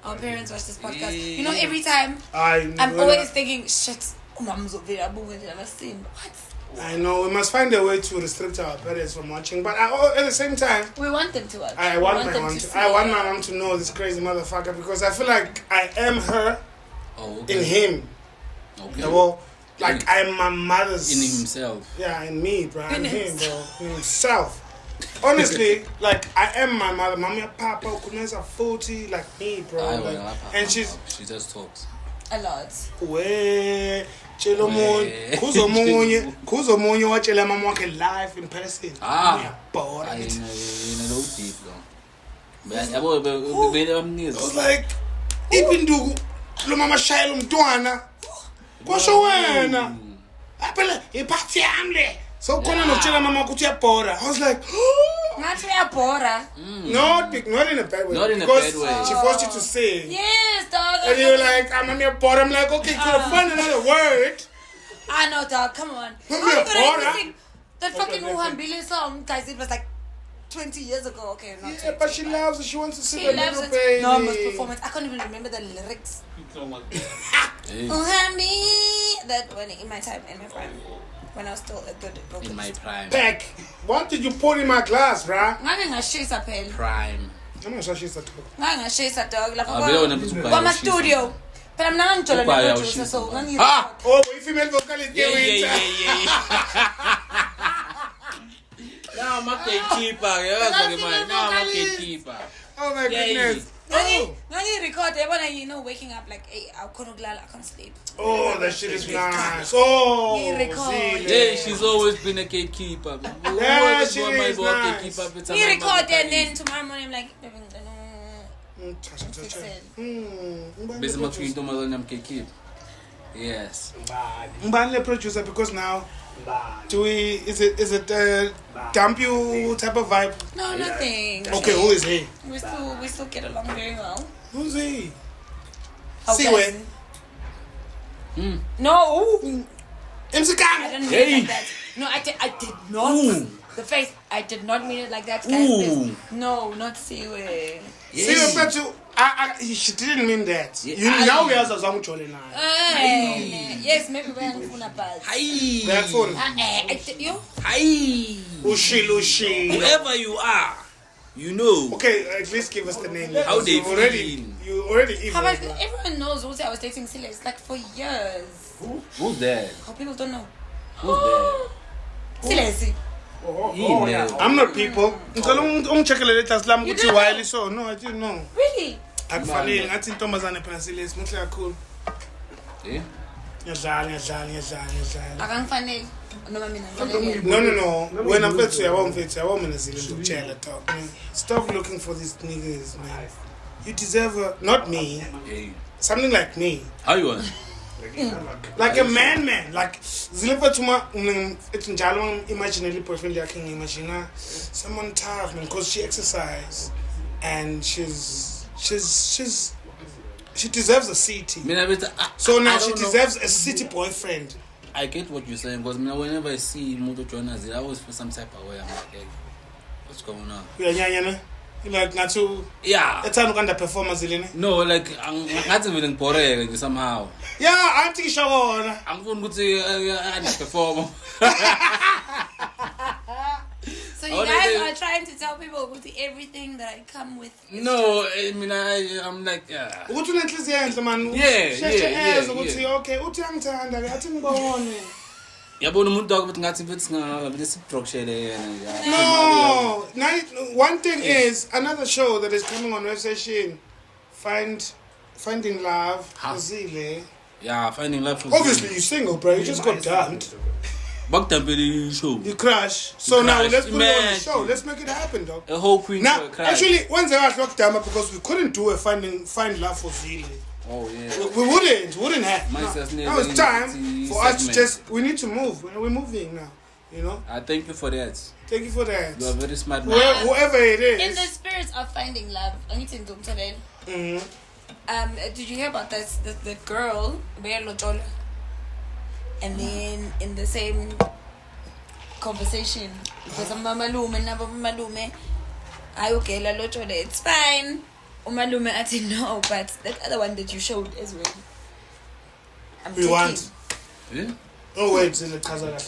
B: Our parents watch this podcast. You know, every time
A: I'm
B: always thinking, shit, mom's available. What?
A: I know we must find a way to restrict our parents from watching, but at the same time,
B: We want them to watch.
A: I want my mom to know this crazy motherfucker because I feel like I am her in him.
C: Okay.
A: Well, like I am my mother's
C: in himself.
A: Yeah, in me, bro. In him, bro. In himself. Honestly, like I am my mother. Mommy and Papa Kunesa 40 like me, bro. And she
C: just talks
B: a lot.
A: Where Chelo Kuzo Monyo watchela mama wake live in person.
C: I
A: know
C: deep though. I
A: was like, Ipindugu lo mama shaya lo mntwana. Kwasho wena. Apela iphathi yami. So khona nokutshela mama ukuthi uyabhora. I was like,
B: Not uyabhora.
A: Not in a bad way.
C: Not in a
A: because
C: bad way.
A: She forced you to say.
B: Yes, dog.
A: And you're like, I'm on your bora. I'm like, okay, could have found another word.
B: I know, dog. Come on.
A: Not
B: How
A: your
B: you gonna
A: bora.
B: sing that fucking Uhambile song, guys? It was like 20 years ago. Okay, not 20.
A: Yeah, but she loves it. She wants to see
B: She
A: the
B: loves
A: little
B: it.
A: baby.
B: Enormous performance. I can't even remember the lyrics. Uhambi. That when in my prime, when I was still a good vocalist.
C: in my prime.
A: Back. What did you pour in my glass, bruh?
B: Ngangashisa phela.
C: Prime.
A: I'm not sure she's a talk.
B: Ngangashisa dog lapha
C: Vele wena mfethu ubhaya
B: kwama
C: ushisa.
B: studio. Phela mina ngangijolo
C: Ubhaya
B: ne-producer
C: ushisa.
B: so ngangi
A: Oh, female vocalist.
C: Yeah. Now I'm a gatekeeper. Now I'm a gatekeeper.
A: Oh my goodness.
B: Ngangi-record yabona, you know, waking up like, hey, I can't sleep.
A: Oh, that shit is nice. Oh,
B: Record.
C: Yeah, she's always been a gatekeeper.
A: Yeah, she is nice.
B: Record and then tomorrow morning I'm like,
C: Busy much into my gatekeeper. Yes.
A: Mbani producer because now is it dump you type of vibe?
B: no, nothing.
A: Okay, who is he?
B: We still get along very well.
A: Who's he?
B: How
A: See
B: guys-
A: where?
B: No.
A: MC
B: I
A: Kang.
B: don't mean like that. No, I did not. The face, I did not mean it like that, guys.
C: Ooh.
B: No, not Siwe.
A: See, but she didn't mean that.
C: Yeah.
A: Now we are some chole now.
B: Yes, maybe we're going to bad.
C: Hi.
A: Back phone.
B: You?
C: Hi.
A: Ushi.
C: Whoever you are, you know.
A: Okay, at least give us the name.
C: How they
A: You already evil.
B: How about everyone knows Uzi? I was dating Siles like for years.
C: Who's that?
B: How people don't know.
C: Who's that?
B: Siles.
A: I'm not people. Check the
B: You don't know?
A: so no, I didn't know.
B: Really?
A: Akufanele ngathi intombazane phela silesi muhle kakhulu.
C: Eh?
A: Ngiyadlala.
B: Akangifanele. Noma mina ngifanele.
A: No. When I'm mfethu yabo mina zile ndokutshela talk. Stop looking for these niggas, man. You deserve not me.
C: Hey.
A: Something like me.
C: How you want?
A: Like a man. Like zile mfethu it's njalo imaginary boyfriend yakhe ngimagine someone tough, man, because she exercise and she deserves a city. So now she deserves a city boyfriend.
C: I get what you're saying because whenever I see Moto joiners, I always feel some type of way. I'm like, hey, what's going on?
A: You like Natu?
C: Yeah.
A: It's time to underperform as
C: No, like I'm not even boring somehow.
A: Yeah, I'm thinking shower.
C: I'm going to say underperform.
B: So you guys are trying to tell people about everything that I come with.
C: No, I mean I'm like yeah.
A: Uthi unenhliziyo enhle man.
C: Yeah.
A: Ukuthi okay, uthi angithanda ke athi ngibone.
C: Yabona umuntu ukuthi ngathi mfethu ngabele siproxele yena.
A: No, one thing is another show that is coming on WSP. Finding Love. Zile.
C: Yeah, Finding Love.
A: Obviously you're single, bro. You just got dumped.
C: Show.
A: You crash. So now let's put it on the
C: Man.
A: show. Let's make it happen, dog.
C: A whole queen.
A: Now, actually, when's the last lockdown? Because we couldn't do a find love for Zile.
C: Oh yeah.
A: We wouldn't have. Now it's time for us to we need to move. We're moving now. You know.
C: I thank you for that.
A: Thank you for that.
C: You are very smart man.
A: Whoever it is.
B: In the spirit of finding love, I need to do something. Did you hear about the girl, Lojola? And then in the same conversation, because malume, ayogela Lojola, it's fine. Umalume ati no, but that other one that you showed as well. I'm
A: We want.
C: Yeah?
A: Oh wait, in the Kazala.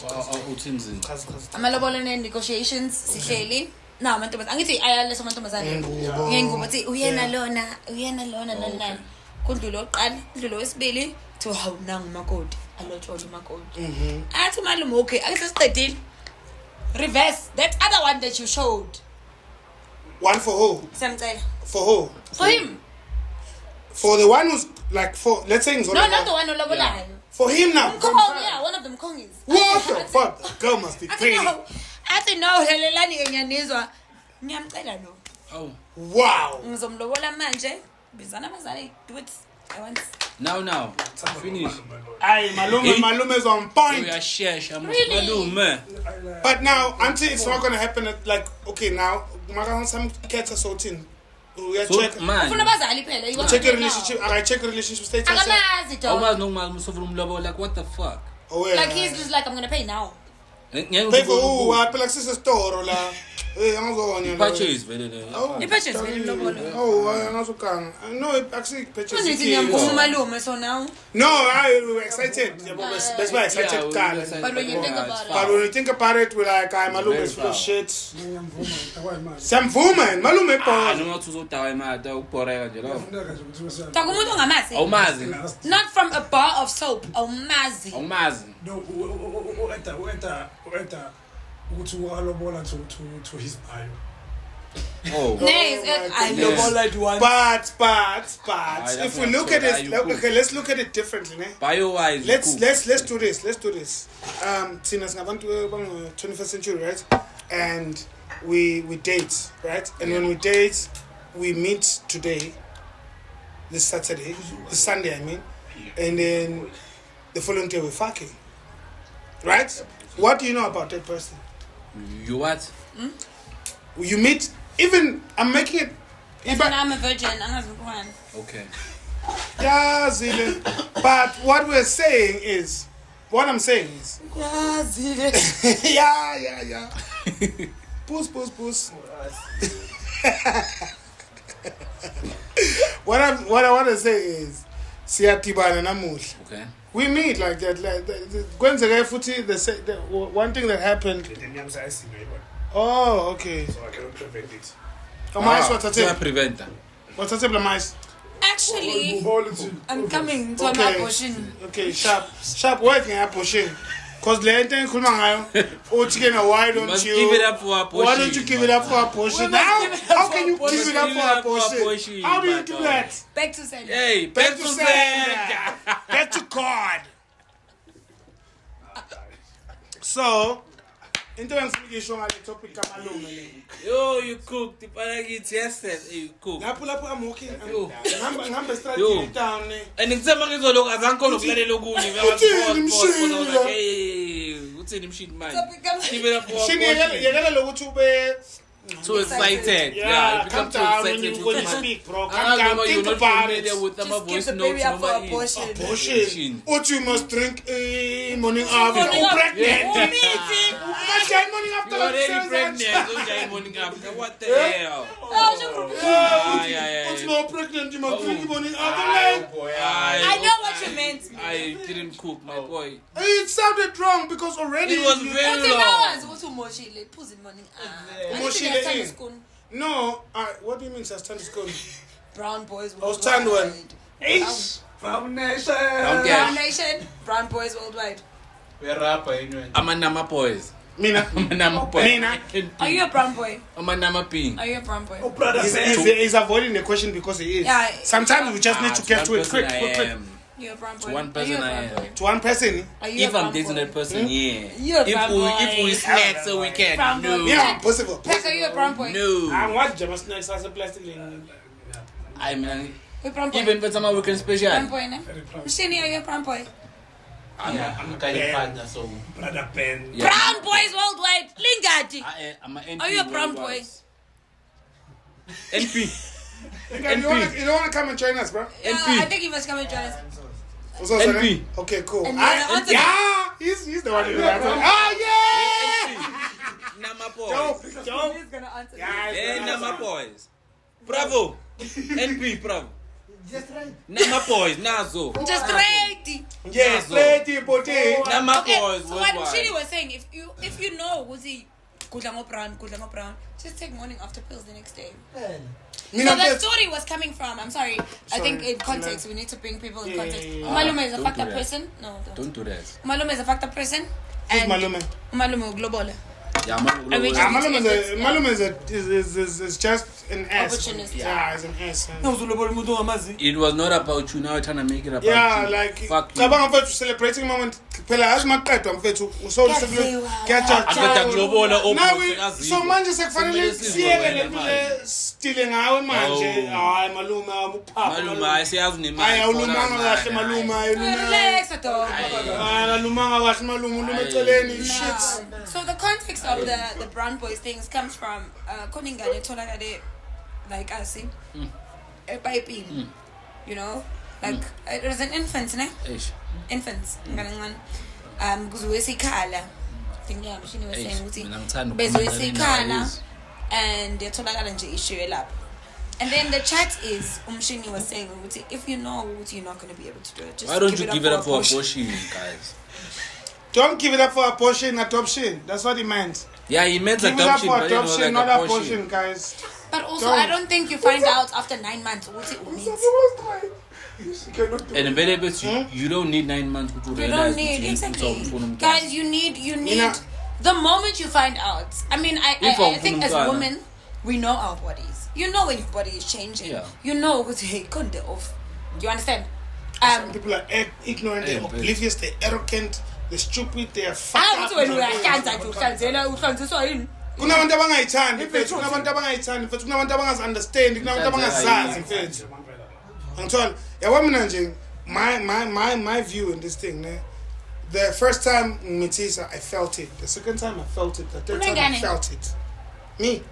B: Amalobolo negotiations sihleli. Na amantombazane angithi ayalesa amantombazane. Ngengubo uthi uyena lona nani. Kundlulo oqala, kundlulo wesibili to hawu nangu makoti. Alotshola umakoti. Athi malume okay, akuthi siqedile. Reverse that other one that you showed.
A: One for who?
B: Samcela.
A: For who?
B: For him.
A: For the one who's like let's say
B: No, not the one olobolayo.
A: For him now.
B: Yeah, one of them Kongis.
A: What the fuck? The girl must be pretty.
B: Athi no, helelani ngiyanizwa. Ngiyamcela no.
C: Oh.
A: Wow.
B: Ngizomlobola manje. Bizana bazali do it. I want.
C: Now. Finish.
A: Aye, Malume is on point.
C: We are shesh. I'm
B: Really?
C: Malume.
A: But now, until it's not gonna happen, like okay, now, some cats are sorting. We are checking.
C: Man.
B: Ufuna bazali phela. You
A: Check your relationship. I check your relationship status.
B: Akamazi
C: Oh,
B: dog.
C: no man, like what the fuck?
A: Oh, yeah.
B: Like he's just like I'm gonna pay now.
C: Pay
A: Pay for who? I feel like sister store la. Hey, I'm going.
C: Purchase, very.
B: You purchase very lobola.
A: Oh, I'm also can. No, actually purchase.
B: Uzithi ngiyamvumalume so now.
A: No, we were excited. That's why excited.
B: But when you think about it.
A: But when you think about it, we're like, Malume is full of shit. Some woman, Malume
C: Ah,
A: pause.
C: no ngathi uzodawa imada ukuboreka nje lo.
B: Takumuntu ongamazi.
C: Awumazi.
B: Not from a bar of soap. Awumazi.
C: Awumazi.
F: No, ukuthi walobola to his bio.
C: Oh.
B: I lobola one.
A: But if we look at it, okay, let's look at it differently, ne?
C: Bio wise.
A: Let's do this. Tina singabantu 21st century, right? And we date, right? And when we date, we meet today, this Sunday, I mean, and then the following day we're fucking, right? What do you know about that person?
C: You what?
A: You meet, even, I'm making it.
B: Even I'm a virgin. I'm not Quan.
C: Okay.
A: Yeah, Zile. But what I'm saying is,
B: Yeah,
A: yeah. Puss. What I want to say is, siyadibana namuhla.
C: Okay.
A: We meet like that. Kwenzeka futhi the one thing that happened. Oh, okay.
F: So I cannot prevent it.
C: Prevent.
A: What's that? Mais?
B: Actually, I'm coming to an abortion.
A: Okay, sharp working abortion. Cause le nto engikhuluma ngayo uthi why don't you
C: give it up for abortion?
A: Why don't you give it up for abortion? How can you give it up for abortion? How do you do that?
B: Back to sender.
C: Hey, back to sender.
A: Back to God. So, into engifike ngale topic kamalume le.
C: Yo, you cooked. Yes, you cooked.
A: Lapho I'm walking. Ngihamba strategy down.
C: And ngitsema ngizoloku azangikhona ukulalela okunye. Uthini imshini manje? Give it up for abortion.
A: Yekela lokuthi ube
C: too excited.
A: Yeah,
C: you become too excited
A: when you speak, bro. Calm down.
C: Remember,
A: Think
C: you're not
A: about
C: familiar
A: it.
C: with
B: Just
C: voice
B: give the
C: notes.
B: baby up for abortion.
A: Abortion. What you must drink morning after.
B: Morning
A: Pregnant.
B: after.
A: Morning after.
C: You're already pregnant. Morning after. What the hell?
A: What's more pregnant? You must drink morning after.
B: I know what you meant.
C: I didn't cook, my boy.
A: It sounded wrong because already
C: It was very long. No, what do you mean sustained school?
B: Brown boys
A: stand one.
B: worldwide.
F: Brown Nation.
B: Brown Nation. Brown boys worldwide.
F: We're rapper anyway.
C: I'm a Nama boys.
A: Mina.
C: I'm a Nama boy.
A: Mina.
B: Are you a brown boy?
C: I'm a Nama ping.
B: Are you a brown boy?
F: Oh, brother,
A: He's avoiding the question because he is.
B: Yeah.
A: Sometimes we just need to get to it quick.
B: You're a brown boy.
C: To one person I am.
A: To one person.
B: Are you
C: If I'm dating that person, yeah.
B: You're a brown boy.
C: If we snack so we can.
B: Brown boy.
C: No.
A: Yeah, possible.
B: Peck, are you a brown boy?
C: No.
A: I'm what Jama snacks as a plastic.
C: I mean,
B: You're a brown boy.
C: even for some weekend special.
B: Brown boy, ne? Mshini, are you a brown boy?
C: I'm a kind of partner, so.
F: Brother Ben.
C: Yeah.
B: Brown boys worldwide. Lingati.
C: I'm an NP.
B: Are you a brown boy?
C: NP.
A: You don't want to come and join us, bro?
B: Yeah,
C: NP.
B: I think you must come and join us.
A: What's that,
C: NP.
A: Okay, cool.
B: And then
A: Yeah, he's the one who's answering. Oh, yeah!
C: Nama boys.
B: He's gonna answer.
C: Yeah, Nama boys. Bravo. NP, bravo. Just right. Nama boys, Nazo.
B: Just ready.
A: Yes, lady, pote.
C: Nama
B: Okay,
C: boys.
B: so what Mshini was saying, if you know, was he kudla brown, just take morning after pills the next day. So the story was coming from, I'm sorry, I think in context, we need to bring people in context. Umalume is a fucked up person. No,
C: Don't do that.
B: Umalume is a fucked up person.
A: Who's
B: And
A: Malume?
B: Umalume global.
C: Yeah,
A: Malume is just an ass.
B: Opportunist.
A: Yeah, it's an ass.
C: It was not about you now trying to make it about
A: Yeah,
C: you.
A: like
C: Fuck you.
A: cabanga mfethu celebrating moment phela azimaqedwa mfethu so so manje sekufanele siyeke lempilo stile ngawe manje hayi malume uphapha
C: Malume ayisiyazi nemali.
A: hayi awulumanga kahle malume
B: Relax, dog.
A: awulumanga kahle malume ulume eceleni shit.
B: So the context of the brown boys things comes from koningane tholakale like us piping, you know, like it was an infant, ne? Infants ngancane kuziwe sikhala ngiyami Mshini was saying ukuthi bezwe sikhala and yatholakala nje issue lapho. And then the chat is Mshini was saying ukuthi if you know you're not going to be able to do it, just
C: why don't you give it up for abortion, guys?
A: Don't give it up for abortion, adoption. That's what he meant.
C: Yeah, he meant
A: Give it up
C: adoption,
A: for
C: but it was
A: adoption,
C: like
A: not
C: abortion.
A: abortion, guys.
B: But also I don't think you find out after 9 months what it means.
C: And very best, you don't need 9 months to
B: You
C: realize.
B: don't need exactly. Guys, you need the moment you find out. I mean, I think as women, we know our bodies. You know when your body is changing.
C: Yeah.
B: You know what's conde off. Do you understand?
A: Some people are ignorant, they're oblivious, they're arrogant, they're stupid, they're fucked up. Kunabantu abangayithandi mfethu, kunabantu abangayithandi mfethu, kunabantu abangazi-understand, kunabantu abangazazi mfethu. Angithola, yabo mina nje my view in this thing, ne? The first time ngimithisa I felt it. The second time I felt it. The third time I felt it. Me.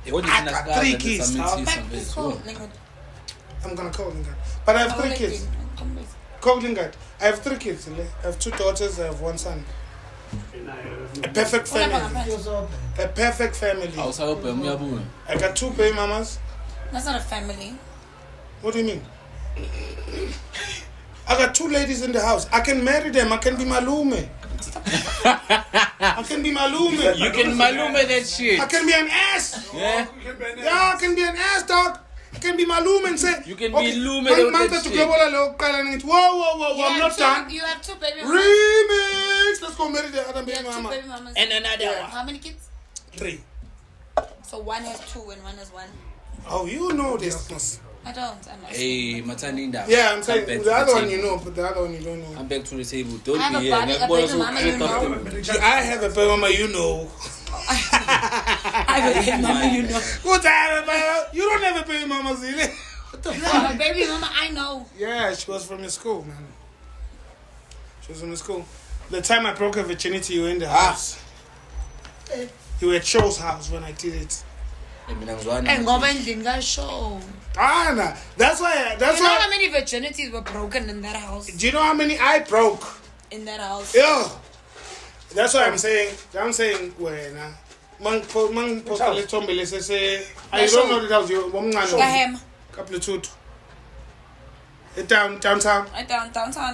A: I got 3 kids. I'm gonna call Duncan. But I have 3 kids. Call Duncan. I have 3 kids. I have 2 daughters, I have 1 son. A perfect family. A perfect family. I got 2 baby mamas.
B: That's not a family.
A: What do you mean? I got 2 ladies in the house. I can marry them. I can be malume. I can be malume.
C: You can malume that shit.
A: I can be an ass.
C: Yeah?
A: Yeah, I can be an ass, dog. I can be malume and say.
C: You can be lume that shit.
A: Whoa, I'm not done.
B: You have 2 baby mamas.
A: Remix. Let's go marry the other
B: You
A: baby
B: have 2
A: mama.
B: baby mamas.
C: And another one.
B: How many kids?
A: 3.
B: So one has 2 and one has 1.
A: Oh, you know this.
B: I don't. I'm not.
C: Hey, Mataninda.
A: Yeah, I'm saying the other one you know, but the other one you don't know.
C: I'm back to the table. Don't
B: I have
C: be
B: a
C: here.
B: baby mama, you know.
A: I have a baby mama, you know.
B: I have a baby mama, you know.
A: What I have a baby? You don't have a baby mama, Zile. What the
B: No,
A: fuck?
B: my baby mama, I know.
A: Yeah, she was from your school, man. She was from your school. The time I broke her virginity, you were in the house. You were at Show's house when I did it.
B: And ngoba endlini ka-show.
A: Nah. That's why.
B: You know how many virginities were broken in that house?
A: Do you know how many I broke?
B: In that house.
A: Yeah. That's why I'm saying. When I don't know that house. You
B: Kahem.
A: couple of 2. Downtown.
B: Downtown.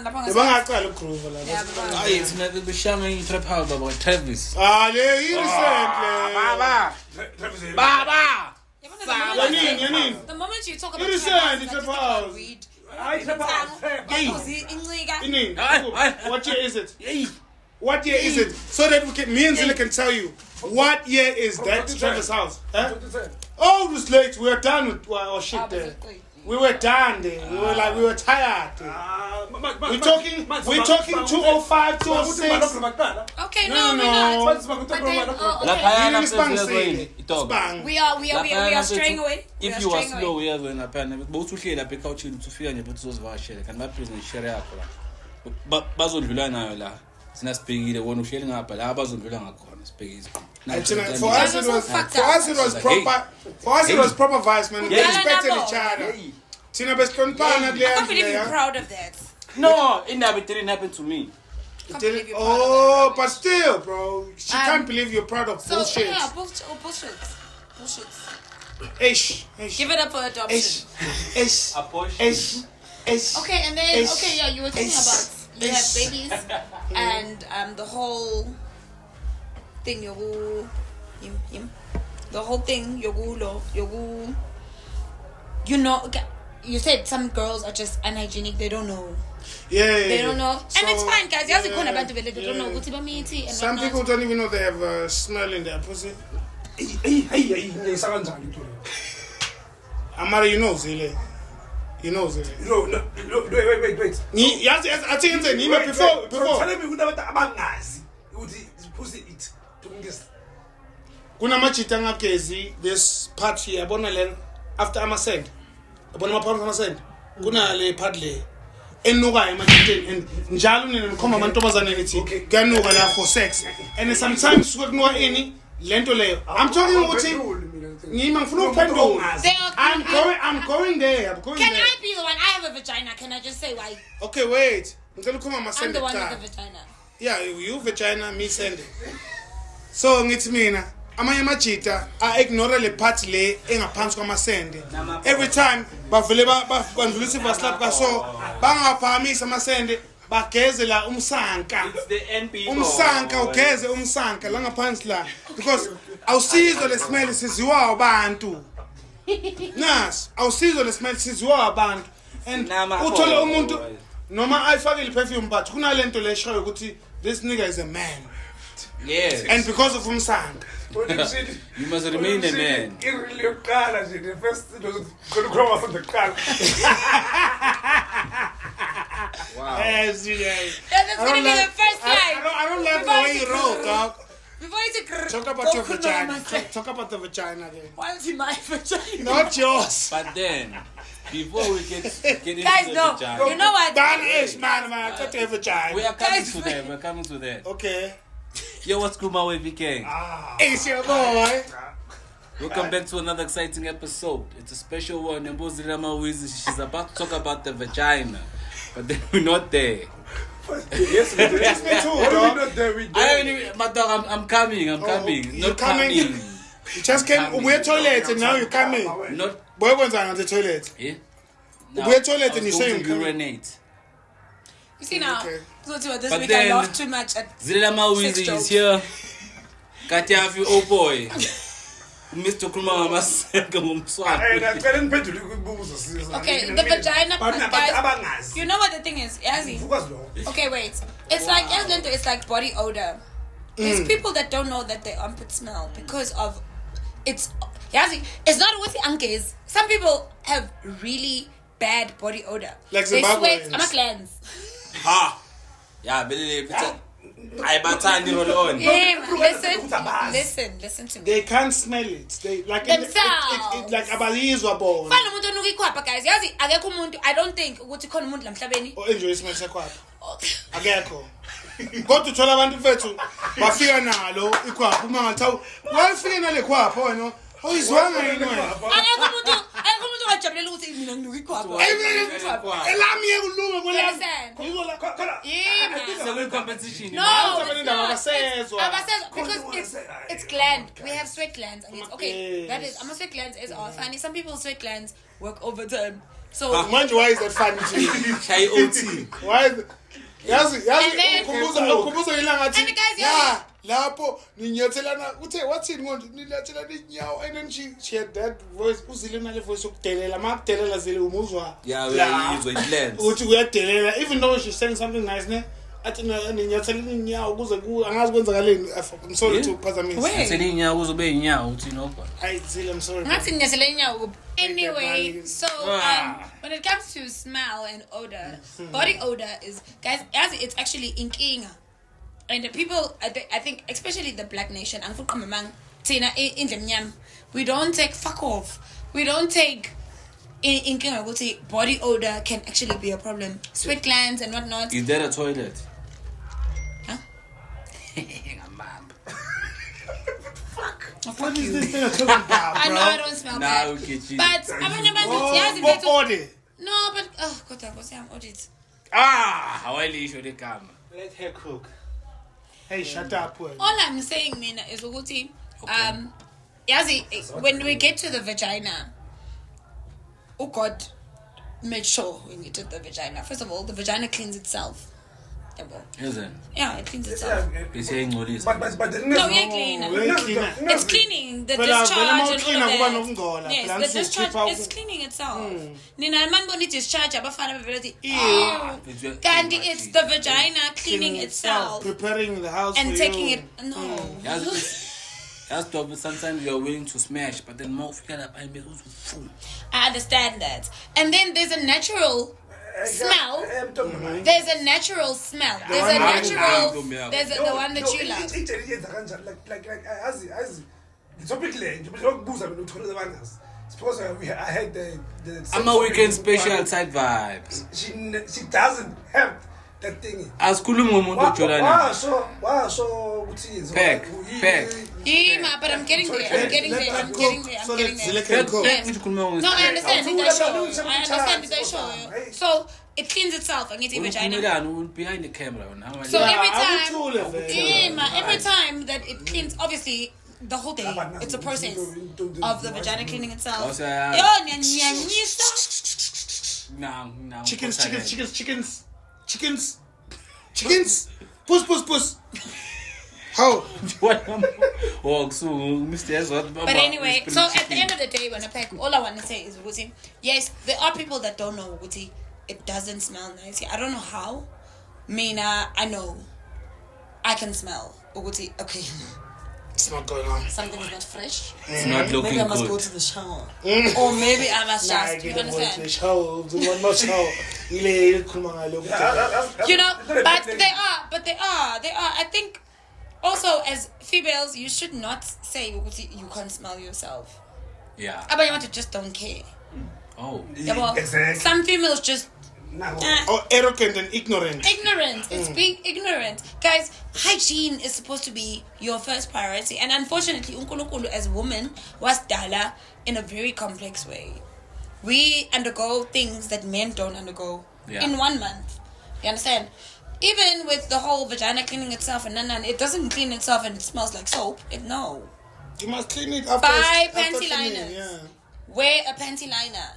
B: lapha
A: The
B: ngase-
A: bang I call groove.
B: Yeah, but-
C: Ay, it's not the shaman trap house about Travis.
A: Ah, yeah, you recently.
C: Baba!
B: Yeah, but
A: Yanin.
B: the moment you talk about
A: You
B: trap house,
A: understand,
B: like,
A: the
B: you
A: trap
B: talk about
A: house.
B: weed.
A: Yanin.
C: Aye.
A: What year is it?
C: Hey!
A: What year is it? So that me and Zilla can tell you. What year is that Travis house? Huh? Oh, it was late. We were done with our shit there. We were done there. We were tired. We're talking 205, 206.
B: Okay,
A: No,
B: no,
A: no.
B: we're not. But then,
A: Okay.
C: Lapha
B: we are straying away.
C: If you are slow uyazona phana bowusuhleli lapha ekhawuchini uthufika nje futhi uzovakashela kanti ma-business share yakho la bazodlula nayo la sina sibhekile wona uhleli ngapha la bazodlula ngakhona sibhekile.
A: For us it was proper. For us it was proper vibes, man. We respected each other. Tina
B: I can't believe you're proud of that.
C: No, it didn't happen to me.
A: Oh, but still, bro, she can't believe you're proud of bullshit.
B: Yeah, bullshit.
A: Ish.
B: Give it up for adoption.
A: Ish.
B: Okay, and then you were talking about you have babies and the whole thing the whole thing you know, you said some girls are just unhygienic, they don't know. They don't know.
A: So,
B: and it's fine, guys. They don't know ukuthi bamithi and
A: some people don't even know they have a smell in their pussy. Amara, you know Zile.
F: No, wait.
A: Yes, I think it's before.
F: Tell me what abangazi ukuthi pussy it to ngis.
A: Kuna machita ngagezi this part here yabona len after amasend. Yabona maphambi amasend. Kuna le part le enuka emachiteni and njalo nenikhoma amantombazane ethi kuyanuka la for sex. And sometimes kunuka ini lento leyo. I'm talking ukuthi ngima ngifuna ukuphendula. I'm going there.
B: Can I be the one? I have a vagina. Can I just say why?
A: Okay, wait. I'm the one
B: with the vagina.
A: Yeah, you vagina, me send. So ngithi mina amanye amajita ignore le part le engaphansi kwamasende. Every time bavele bandlulisa ivaslap kaso bangaphamisa amasende bageze la umsanka. Umsanka ugeze umsanka la ngaphansi la because awusizo lesimele siziwa abantu. Nas, awusizo lesimele siziwa abantu. And uthole umuntu noma ayifakile perfume but kunalento leshoyo ukuthi this nigga is a man.
C: Yes.
A: And because of umsanka.
C: You must remain a man.
F: The first thing was going to grow up on the car.
C: Wow.
A: Yes,
B: That's going to be the first line.
A: I don't like the way you roll, dog.
B: Before you say
A: Talk about your vagina. Talk about the vagina then.
B: why is it my vagina?
A: Not yours.
C: But then, before we get into
B: Guys,
C: the
B: no.
C: vagina,
B: You know what?
A: Danish, man. Talk to your
C: we
A: vagina.
C: are coming to that. We're coming to that.
A: Okay.
C: Yo, what's good, my way, VK?
A: It's your boy.
C: Welcome back to another exciting episode. It's a special one. She's about to talk about the vagina, but then we're not there.
F: Yes,
A: me too, dog.
C: I haven't even, but dog, I'm coming.
A: You're coming. You just came. We're toilet and now you're coming.
C: Not.
A: Boy, when's on the toilet?
C: Yeah.
A: We're toilet and you say
C: you urinate.
B: You see now,
A: Okay.
B: so this
C: But
B: week
C: then-
B: I laughed too much at
C: Zilila Mawizi
B: jokes.
C: is here. Katiafi, oh boy. Mr. Kuma Masaka Mumswap.
B: okay, the vagina part, guys. You know what the thing is, Yazzie? Okay, wait. It's like it's like body odor. There's people that don't know that their armpit smell because of it's Yazzie. It's not with the uncles. Some people have really bad body odor.
A: Like
B: they
A: Zimbabweans.
B: sweat. I'm a cleanse.
C: Ah. Yeah, believe it. I batani roll on.
B: Yeah, listen to me.
A: They can't smell it. They like
B: Themselves.
A: like abalizwa bona.
B: Fana umuntu onuka ikhwapha guys. Yazi akekho umuntu I don't think ukuthi khona umuntu la emhlabeni.
A: O enjoy smell sekwapha. Akekho. Kodwa uthola abantu mfethu bafika nalo ikhwapha uma ngathi wayifike nale khwapha wena awuyizwanga yini wena.
B: Akekho umuntu ojabulela ukuthi mina nginuka ikhwapha.
A: Elami yekulunga kwelami.
C: So in competition.
B: No, because it's gland. We have sweat glands. And it's, okay, that is. I'm a sweat glands is all funny. Some people's sweat glands work overtime. So
A: Manje, why is that funny to you?
C: Chai OT.
A: Why is it? Yazi
B: then-
A: ukhumbuza ilanga
B: And the
A: athi
B: guys,
A: ya lapho ninyathelana uthe wathini ngonje nilathelana inyawo and then she had that voice uzile nale voice yokudelela makudelela zile umuzwa
C: Yeah, we use it lens.
A: uthi uyadelela even though she's saying something nice ne athi ninyathelana inyawo kuze angazi kwenzakaleni. I'm sorry to phazamisa.
B: Wait.
C: Seli inyawo uzube inyawo uthi nokho.
A: I Zile, I'm sorry.
B: Ngathi nginyasela inyawo. Anyway, so when it comes to smell and odor, body odor is guys as it's actually inkinga. And the people I think especially the black nation, we don't take fuck off. We don't take inkinga ukuthi body odor can actually be a problem. Sweat glands and whatnot.
C: Is there a toilet?
B: Huh?
A: What is this thing you're talking about, bro?
B: I know I don't smell bad.
C: Now get you.
B: But
A: What body?
B: no, but oh God, I was audit.
C: Ah, how I show the camera.
A: Let her cook. Hey, shut up, boy.
B: All I'm saying, Mina, is ukuthi, yazi, when we get to the vagina, oh God, made sure when we did the vagina. First of all, the vagina cleans itself.
C: Is it?
B: Yeah, it cleans itself.
C: It's saying all this.
B: No, we're clean. It's cleaning the discharge and all of that. Yes, the discharge is cleaning itself. Nina man boni discharge abafana bevela Candy, it's the vagina cleaning itself
A: Preparing the house
B: and
A: for
B: taking
A: you.
B: it. No.
C: That's top. Sometimes you're willing to smash, but then more feel up.
B: I understand that. And then there's a natural smell. There's a natural smell. There's a natural. There's the one that you love.
F: Suppose I had the
C: I'm a weekend special side vibes.
F: She doesn't have that thing.
C: As kulungu umuntu Jordan. Pack.
B: Yeah, but I'm getting there. I'm getting there. I'm getting there. I'm getting there. No, I understand. I understand. Did I show you? So it cleans itself. I get a vagina.
C: Behind the camera.
B: So every time that it cleans, obviously the whole day, it's a process of the vagina cleaning itself.
A: Chickens. Puss. How?
C: But
B: anyway, so at the end of the day, when I pack, all I want to say is, yes, there are people that don't know it doesn't smell nice. I don't know how. Mina, I know. I can smell. Okay.
A: It's not going on.
B: Something is not fresh.
C: It's not looking
B: maybe I must
C: good.
B: go to the shower. Or maybe I must just, you understand? You know, but they are. I think also as females, you should not say you can't smell yourself.
C: Yeah.
B: But you want to just don't care.
C: Oh.
B: Yeah, well,
F: Exactly.
B: some females just
A: Or arrogant and ignorant.
B: It's being ignorant. Guys, hygiene is supposed to be your first priority. And unfortunately, uNkulunkulu as women was dala in a very complex way. We undergo things that men don't undergo in 1 month. You understand? even with the whole vagina cleaning itself and then it doesn't clean itself and it smells like soap. No.
A: You must clean it after.
B: Buy
A: after
B: panty
A: cleaning,
B: liners.
A: Yeah.
B: Wear a panty liner.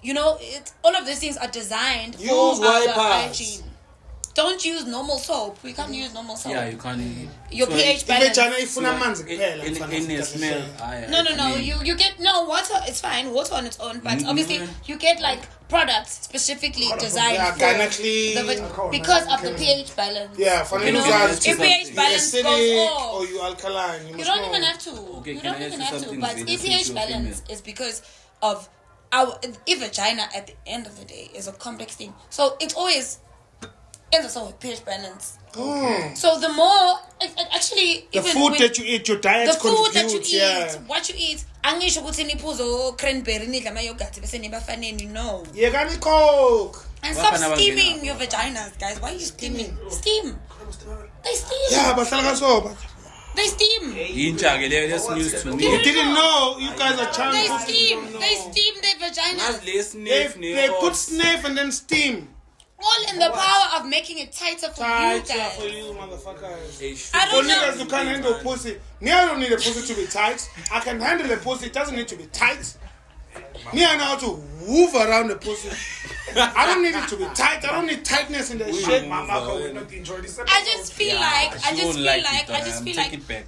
B: You know, all of these things are designed for
C: Use
B: our
C: wipers.
B: hygiene. Don't use normal soap. We can't use normal soap.
C: Yeah, you can't.
B: Your pH balance.
A: Ivejana ifuna amanzi kuphela.
C: In a smell.
B: No. You get water. It's fine. Water on its own, but obviously you get like products specifically designed because of the pH balance.
A: Yeah, for
B: you know, if pH balance goes off,
A: or you alkaline,
B: you don't even have to.
C: Okay,
B: you don't even have to.
C: something
B: But if pH balance is because of our vagina. At the end of the day, is a complex thing. So it's always ends up with pH balance. So the more actually
A: the
B: even
A: food
B: with
A: that you eat, your diet
B: the food that you
A: contributes,
B: eat, what you eat. Angisho ukuthi niphuzo cranberry nidla ama yogurt bese nibafaneni no.
A: Yekani coke.
B: And stop steaming your vaginas, guys. Why are you steaming? Steam. They steam.
A: Yeah, bahlala kasoba.
B: They steam.
C: That's news to me.
A: You didn't know you guys are trying
B: They
A: to
B: steam. They steam their vaginas.
A: They put sniff and then steam.
B: All in the power of making it tighter for you guys.
A: For you, motherfuckers.
B: I don't
A: For
B: know.
A: niggas who can't handle pussy. Me, I don't need a pussy to be tight. I can handle a pussy. It doesn't need to be tight. Me, I know how to move around the pussy. I don't need it to be tight. I don't need tightness in the shit.
B: I just feel like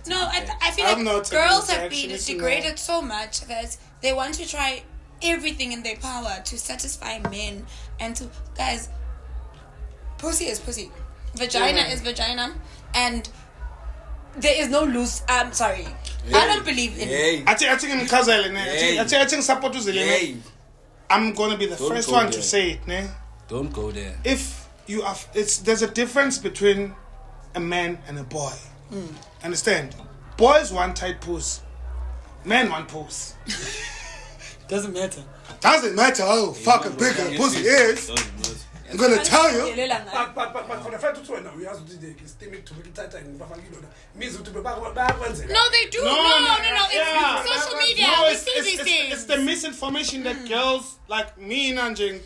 B: no, I feel like girls have been degraded so much that they want to try everything in their power to satisfy men and to guys. Pussy is pussy, vagina is vagina, and there is no loose. I'm sorry, I don't believe in it.
A: I think I'm Kazale. I think support to I'm gonna be the first one to say it. Ne?
C: Don't go there.
A: If you are, there's a difference between a man and a boy. Understand? Boys want tight puss, men want puss.
B: Doesn't matter.
A: Doesn't matter how fucking big a pussy is. I'm gonna tell you.
F: But for the fact that we have to do the steam it to make it tighter and means to be back.
B: No, they do. No. It's social media. We see these things.
A: It's the misinformation that girls like me and Anjing.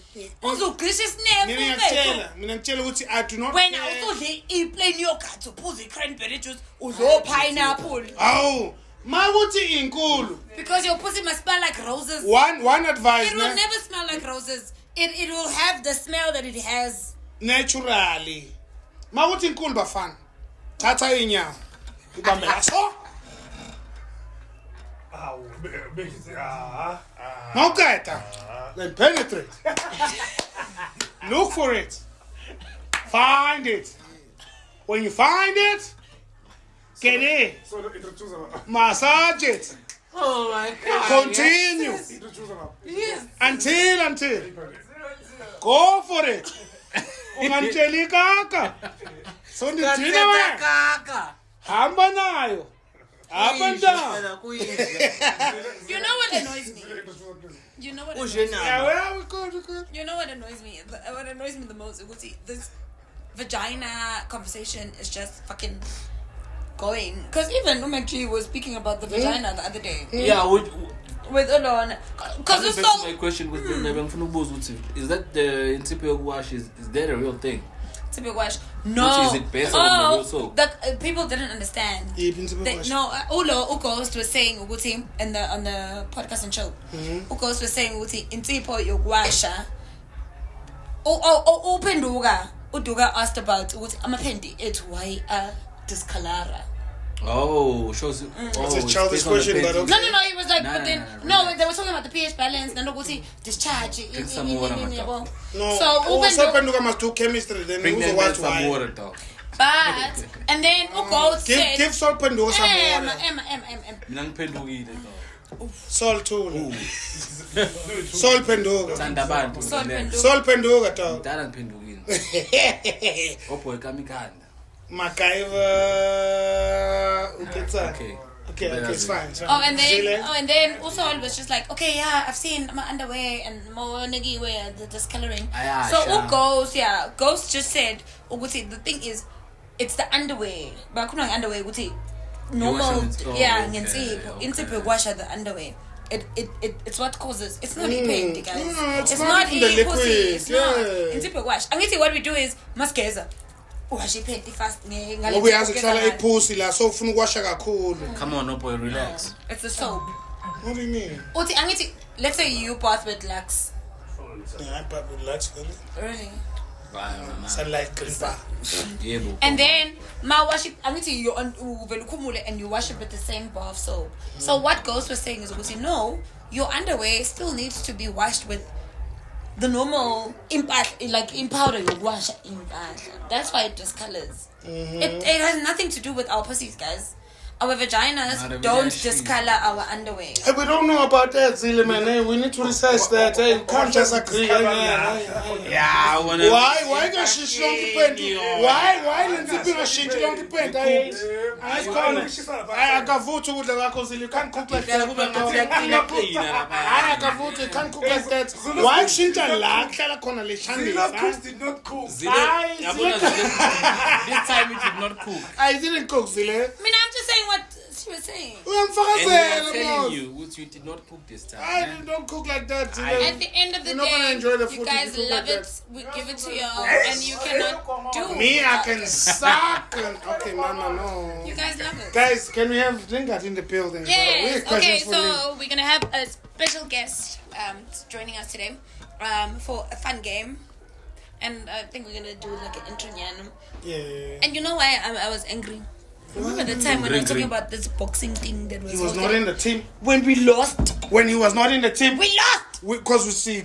A: I do not.
B: When I also eat plain yogurt to pull the cranberry juice, or pineapple.
A: Oh, my wuti inkulu.
B: Because your pussy must smell like roses.
A: One advice.
B: It will never smell like roses. It will have the smell that it has
A: naturally. Mawuthi inkulu bafana. Thatha inyawo. Ibambela so. Mawuketa. Then penetrate. Look for it. Find it. When you find it, get it. Massage it.
B: Oh my God.
A: Continue.
B: Yes.
A: Until. Go for it. Ungantsheli kaka. So ndithina wena. Hamba nayo. Up and down.
B: You know what annoys me? You know what annoys me?
A: Yeah, well, we good.
B: You know what annoys me? What annoys me the most is this vagina conversation is just fucking going. Because even Umekji was speaking about the vagina the other day.
C: Yeah, with
B: Ulon. Because it's so...
C: My question was, is that the insipid wash, is that a real thing?
B: Insipid wash? No.
C: Is it based on the real soap?
B: People didn't understand.
A: No,
B: Ughost was saying on the podcast and show. Ughost was saying insipid yogwasha. Upenduga. Uduga asked about amapendi it why discolora.
C: Oh, shows.
A: It's a childish question, but okay.
B: No. It was like, they were talking about the pH balance. Nando guti discharge.
A: No.
B: So
A: Penduga must do chemistry. Then
C: bring them some water, though.
B: But and then Ugo said,
A: give Salt Penduga some water. Salt too. Salt Penduga. Salt Penduga, dog.
C: Daran Pendugin. Opo kamikanda.
A: MacGyver. Okay, it's fine.
B: And then Usol was just like, okay, yeah, I've seen my underwear and more niggy wear the discoloring. So Ghost just said, Uguti, the thing is, it's the underwear. But I underwear, Uguti, normal, insipid wash the underwear. It's what causes. It's not pain, guys. It's not
A: the liquid.
B: It's not insipid wash. And what we do is maskeza. uwash iphedi fast
A: ngoba uyazi kuhlala iphusi la so ufuna ukuwasha kakhulu.
C: Come on, no boy, relax.
B: It's the soap.
A: What do you mean?
B: Uthi angithi let's say you bath with Lux.
A: Yeah, I bath with Lux,
B: Really?
A: Sunlight creeper.
B: And then ma wash it angithi you uvela ukhumule and you wash it with the same bar of soap. So what Ghost was saying is ukuthi no, your underwear still needs to be washed with the normal in powder you wash in that's why it discolors. It has nothing to do with our pussies, guys. Our vaginas don't discolor our underwear.
A: Hey, we don't know about that, Zille, man. Hey, we need to research that. Hey, you can't just agree.
C: Yeah,
A: why can she shrunk the pen? Why didn't you shrink the pen? I can vote with the Rakos. You can't cook like that. I can vote. You can't cook like that. Why shouldn't I like that?
F: Zilla did not cook.
C: This time it did not cook.
A: I didn't cook, Zille.
B: I mean, I'm just saying what she was saying.
C: And we are telling you, which you did not cook this time.
A: I don't cook like that, Zille.
B: At the end of the
A: You're not gonna
B: day,
A: enjoy the food
B: you guys
A: if you cook
B: love
A: like
B: it. We give it to y'all, and you cannot do
A: Me, I can suck. Okay, no.
B: You guys love it.
A: Guys, can we have Duncan in the building?
B: Yes. Okay, so we're gonna have a special guest joining us today for a fun game, and I think we're gonna do like an intro.
A: Yeah.
B: And you know why I was angry? Remember the time when I was talking about this boxing thing that was
A: He was not in the team.
B: when we lost?
A: When he was not in the team,
B: We lost!
A: because we see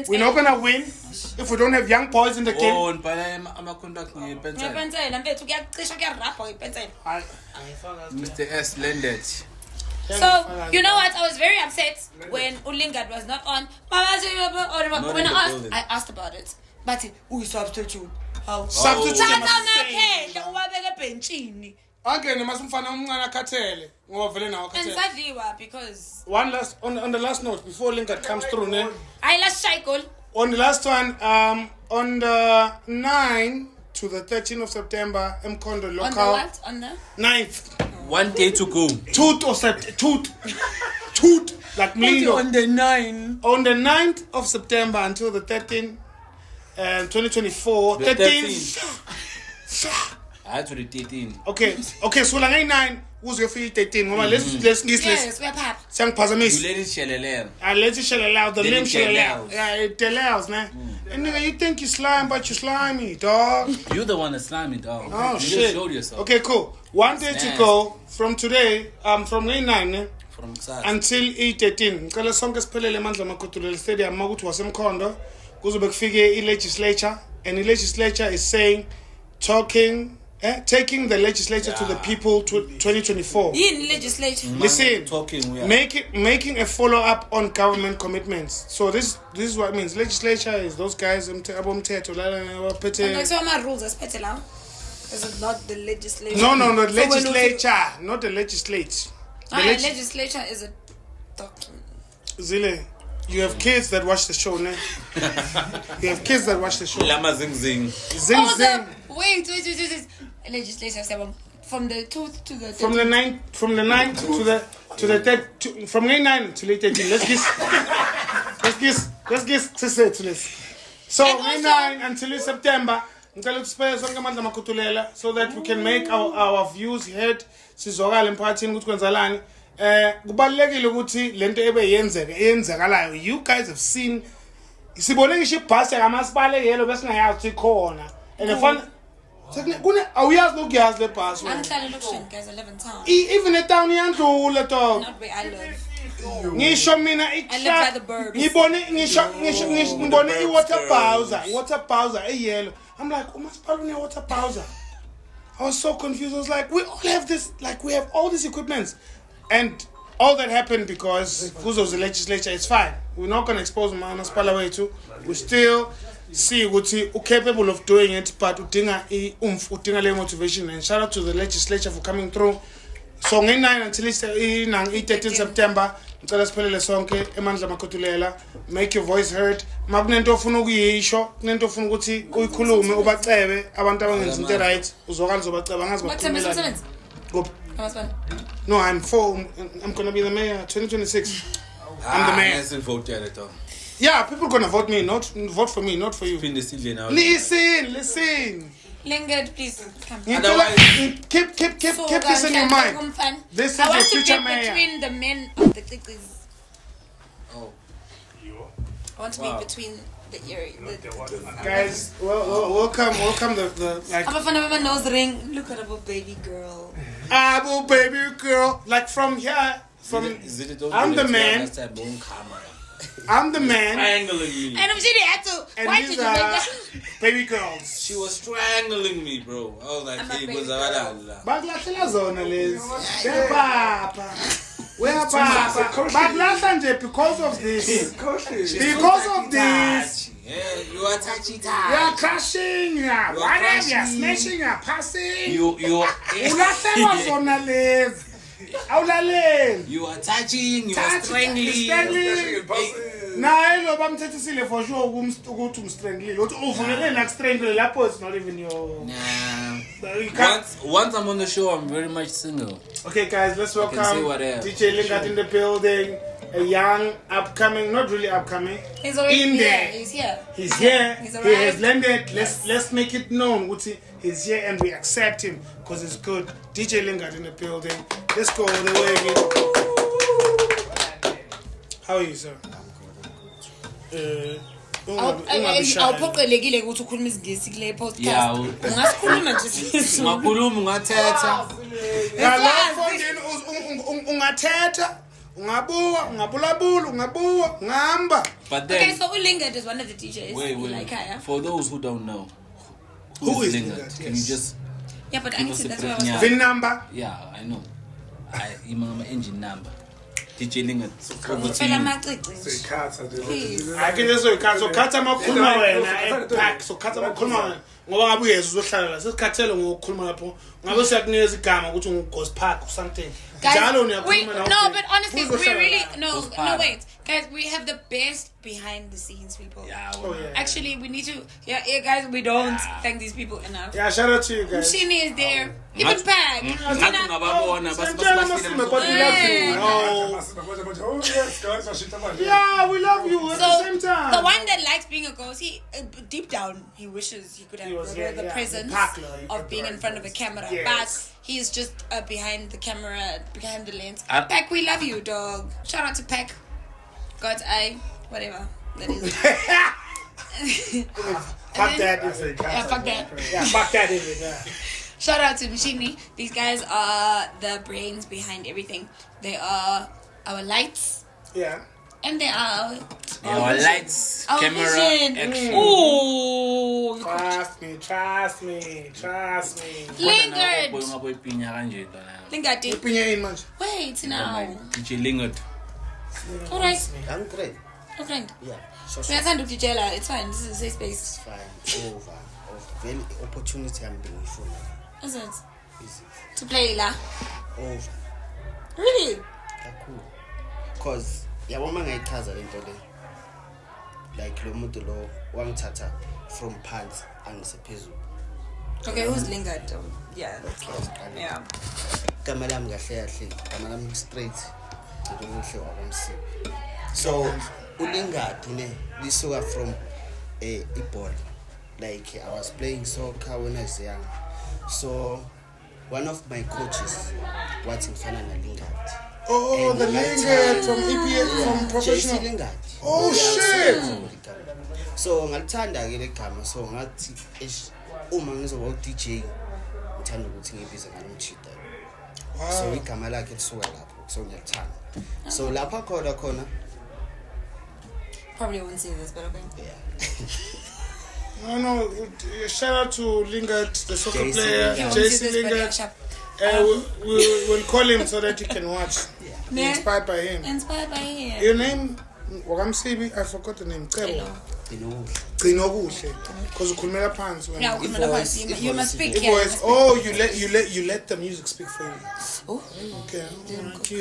A: we're not gonna win if we don't have young boys in the game.
C: Oh, and I'm conduct Mr. S landed.
B: So, you know what? I was very upset when Ulingard was not on. When I asked about it. But who is substitute? How?
A: Substitute.
B: And
A: Okay.
B: Sadliwa because
A: One last on the last note before Lingard comes through.
B: I lost cycle.
A: On the last one, on the 9th to the 13th of September, Mkondo local.
B: On the what? On the
A: 9th.
C: 1 day to go.
A: Toot, like Mlindo.
C: On the 9.
A: On the 9th of September until the 13th, 2024.
C: The
A: 13th.
C: I had to the 13.
A: Okay, so like 9, who's your feel 13? Let's
B: yes, we're pap.
A: Sang
C: You
A: Pazamis.
C: let it shell alone.
A: I let it shell out, the
C: Then
A: limb
C: it
A: shell
C: allows.
A: out. Yeah, it allows, man. And nigga, you think you slime, but you slimy, dog.
C: You're the one that's slimy, dog.
A: Oh,
C: you
A: shit.
C: just showed yourself.
A: Okay, cool. 1 day to go from today, from 9
C: From Saturday.
A: until 8:13. Ngicela sonke siphelele amandla amakhutulele stadium makuthi wasemkhondo kuzobe kufike i-legislature, and the legislature is saying taking the legislature to the people to 2024.
B: In legislature.
A: Listen,
C: Talking, yeah.
A: making a follow-up on government commitments. So this is what it means. Legislature is those guys abomthetho
B: Like so my rules as petela. Is it not the legislature?
A: No, not
B: So when
A: legislature, not the legislate.
B: legislature is a document.
A: Zille, you have kids that watch the show, ne? You have kids that watch the show.
C: Lama zing zing.
A: Zing zing.
B: Wait. Legislature from the 2th to the 13th.
A: From the 9th to the 3rd, from 9 to the 13. Let's get to this. So
B: And also-
A: 9 until September. Ngicela ukusipela sonke amandla amakhutulela so that we can make our views heard. Sizwakala emphakathini ukuthi kwenzalani. Kubalekile ukuthi lento eyenzekalayo. You guys have seen sibone ngisho ibhasi kamasipala yelo besingayazi ukuthi khona. And the fun awuyazi nokuyazi le bhasi.
B: I'm trying to look guys, I live in town.
A: Even etown iyandlula dog.
B: Not where I live.
A: Ngisho mina
B: I live by the burbs.
A: ngibone i-water bowser eyellow. I'm like, umasipala une water bowser. I was so confused. I was like, we all have this, like we have all these equipments. And all that happened because who's of the legislature, it's fine. We're not going to expose umasipala way too. We still see ukuthi capable of doing it, but udinga le motivation. And shout out to the legislature for coming through. So 9 until 13 September, ngicela siphelele sonke emandla amakhutulela, make your voice heard. Makunento ofuna ukuyisho, kunento ofuna ukuthi uyikhulume ubacebe abantu abangenza into right, uzokala uzobaceba ngazi
B: What time is
A: baphumelana.
B: it?
A: Go.
B: No,
A: No, I'm going to be the mayor 2026. I'm the mayor.
C: I vote there at all.
A: Yeah, people gonna vote me, not vote for me, not for you. Listen.
B: Lingard, please come.
A: Keep this in your mind. This is your future mayor.
B: Between the men of the clickers.
C: Oh.
B: I want to be between the ear.
A: Guys, welcome the like.
B: I'm a fan of my nose ring. Look at a baby girl.
A: Abu baby girl, like from here, I'm the man. I'm the man.
C: Strangling me.
B: And I'm sure they had to.
A: And
B: Why
A: these
B: did you make that?
A: baby girls.
C: She was strangling me, bro. I was like, hey, goes
A: Baglashela zona lezi. Papa. Where papa? Baglasha nje because of this. Because of this.
C: Yeah, you are touchy.
A: You are crashing, you are whatever, you are smashing, you are passing. Ulahlelwa zona lezi.
C: You are touching, you are strangling.
A: Nah, no, I'm telling for sure ukuthi umstranglile. Uthi uvulele nak strangle lapho it's not even your.
C: Nah. Once I'm on the show, I'm very much single.
A: Okay, guys, let's welcome DJ Lingard in the building. A young, upcoming, not really upcoming.
B: He's already
A: in there.
B: He's here.
A: He's here.
B: He's
A: He has landed. Let's make it known. Uti, he's here and we accept him because it's good. DJ Lingard in the building. Let's go all the way again. How are you, sir?
B: Awuphoqelekile ukuthi ukhuluma isingisi kule podcast. Ungasikhuluma nje sisi.
C: Ungakhuluma ungathetha.
A: Ungathetha. Ungabula.
C: But then,
B: okay, so Lingard is one of the DJs.
C: Wait.
B: Like
C: For those who don't know,
A: who is
C: Lingard?
A: Yes.
C: Can you just?
B: Yeah, but I need to. That's what I was.
A: VIN number.
C: Yeah, I know. My engine number. DJ Lingard.
B: Phela amacici.
A: I can just so khatha amakhuluma wena pack so khatha amakhuluma wena ngoba ngabe uyeza uzohlala la sesikhathele ngokukhuluma lapho ngabe siyakunikeza igama ukuthi ungu-Ghost Park or something.
B: Guys, no, but honestly, we really wait, guys. We have the best behind the scenes people.
C: Yeah,
B: actually, we need to. Yeah, guys, we don't thank these people enough.
A: Yeah, shout out to you guys.
B: Mushini is there. Even Pack.
A: Yeah, we love you at the same time.
B: The one that likes being a ghost, he deep down he wishes he could have the presence of being in front of a camera, but he's just behind the camera, behind the lens. Pack, we love you, dog. Shout out to Pack. God's eye, whatever that is.
A: Fuck that.
B: Yeah, fuck that.
A: Yeah, fuck that.
B: Shout out to Mushini. These guys are the brains behind everything. They are our lights.
A: Yeah.
B: And they are
C: our lights,
B: our
C: camera,
B: vision.
C: action.
B: Ooh.
A: Trust me.
B: Lingard. Lingard. Wait now.
C: DJ Lingard.
B: Alright.
G: I'm great.
B: Okay.
G: Yeah.
B: We are trying to DJ la. It's fine. This is a safe space.
G: It's fine. Over. Very opportunity I'm being shown.
B: Is it?
G: Is it?
B: To play la.
G: Over.
B: Really?
G: Cool. Cause yabona ngayichaza lento le. Like lo muntu lo wangithatha from pants angisephezulu.
B: Okay, who's Lingard? Yeah. Yeah.
G: Igama lami kahle kahle, igama lami straight. So uLingard ne lisuka from iball. Like I was playing soccer when I was young. So one of my coaches was in Fanana Lingard.
A: Oh, and the Lingard from EPA, from professional.
G: Lingard.
A: Oh shit.
G: So ngalithanda ke legama so ngathi uma ngizoba DJ ngithanda ukuthi ngibize ngalomchita. So igama lakhe lisuka lapho so ngiyalithanda. So lapha khona
B: probably won't say this, but okay.
G: Yeah.
A: No. Shout out to Lingard, the soccer
G: JC
A: player, JC Lingard. We'll call him so that you can watch.
B: Yeah.
A: Inspired by him. Your name? I forgot the name. Because ukhulumela phansi wena.
B: Yeah, you must speak.
A: You let the music speak for you.
B: Oh.
A: Okay.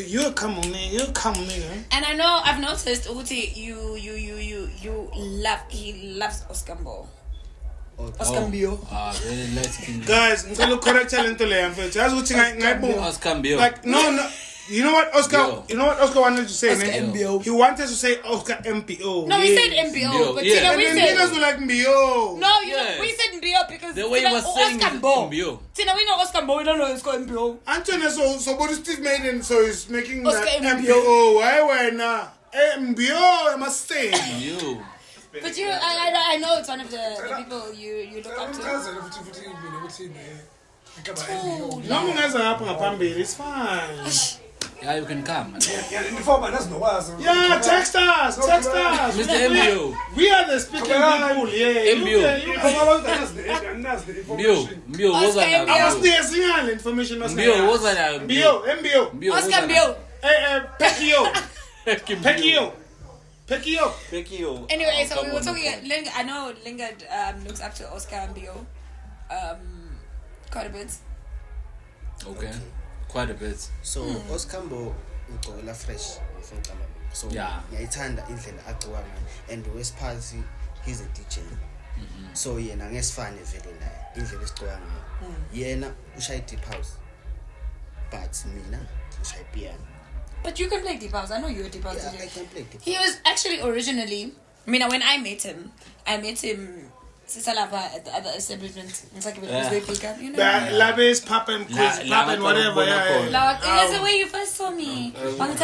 A: You're coming, nigga.
B: And I know I've noticed Uti, he loves Oskambo. Oskambio.
C: Very light skin.
A: Guys, ngicela correct lento le mfethu. Yazi ukuthi ngayibona.
C: Oskambio.
A: Like no. You know what Oscar?
C: Yo.
A: You know what Oscar wanted to say?
B: Oscar
A: man?
B: MBO.
A: He wanted to say Oscar MPO.
B: No, we
A: yes.
B: said MBO,
C: MBO,
B: but
C: yeah.
B: Tina,
A: And
B: we
A: then
B: said
A: niggas were like MBO.
B: no. You
C: Yeah.
B: know, we said MBO because
C: The way he
B: Tina,
C: was saying
B: Oscar
C: it,
B: Mbo.
C: MBO.
B: Tina, we know Oscar Mbo. We don't know Oscar MBO.
A: Antonio, so what is Steve Maiden? So he's making
B: Oscar
A: that
B: MBO.
A: MPO. Why when MBO? I must say.
C: You.
B: But you, I know it's one of the people you look up to.
A: No one has a happen upon me. It's fine.
C: Yeah, you can come. Man.
A: Yeah, text us. Text us.
C: Mr. MBO.
A: We are the speaking people. Yeah.
C: MBO, what's
B: Oscar
C: that?
B: MBO.
A: I'm still information.
C: MBO, what's that?
A: MBO.
B: Oscar MBO.
A: Pekio.
B: Anyway, so we were talking. I know Lingard looks up to Oscar MBO quite a bit.
C: Okay. Quite a bit.
G: So Oscar Mbo ugqokela fresh from Kamabo. So
C: Yeah.
G: ngiyayithanda indlela agqoka ngayo and WSP he's a DJ. So yena ngesifane vele naye indlela esigqoka ngayo. Yena ushaya deep house. But mina ngishaya piano.
B: But you can play deep house. I know you're a deep house
G: Yeah,
B: DJ.
G: I can play deep
B: He was actually originally, when I met him, Sisalapa at the other establishment. It's like it was way bigger, you know.
A: Labes, popping, popping, whatever. Yeah.
B: Like, that's the way you first saw me.
C: I was like,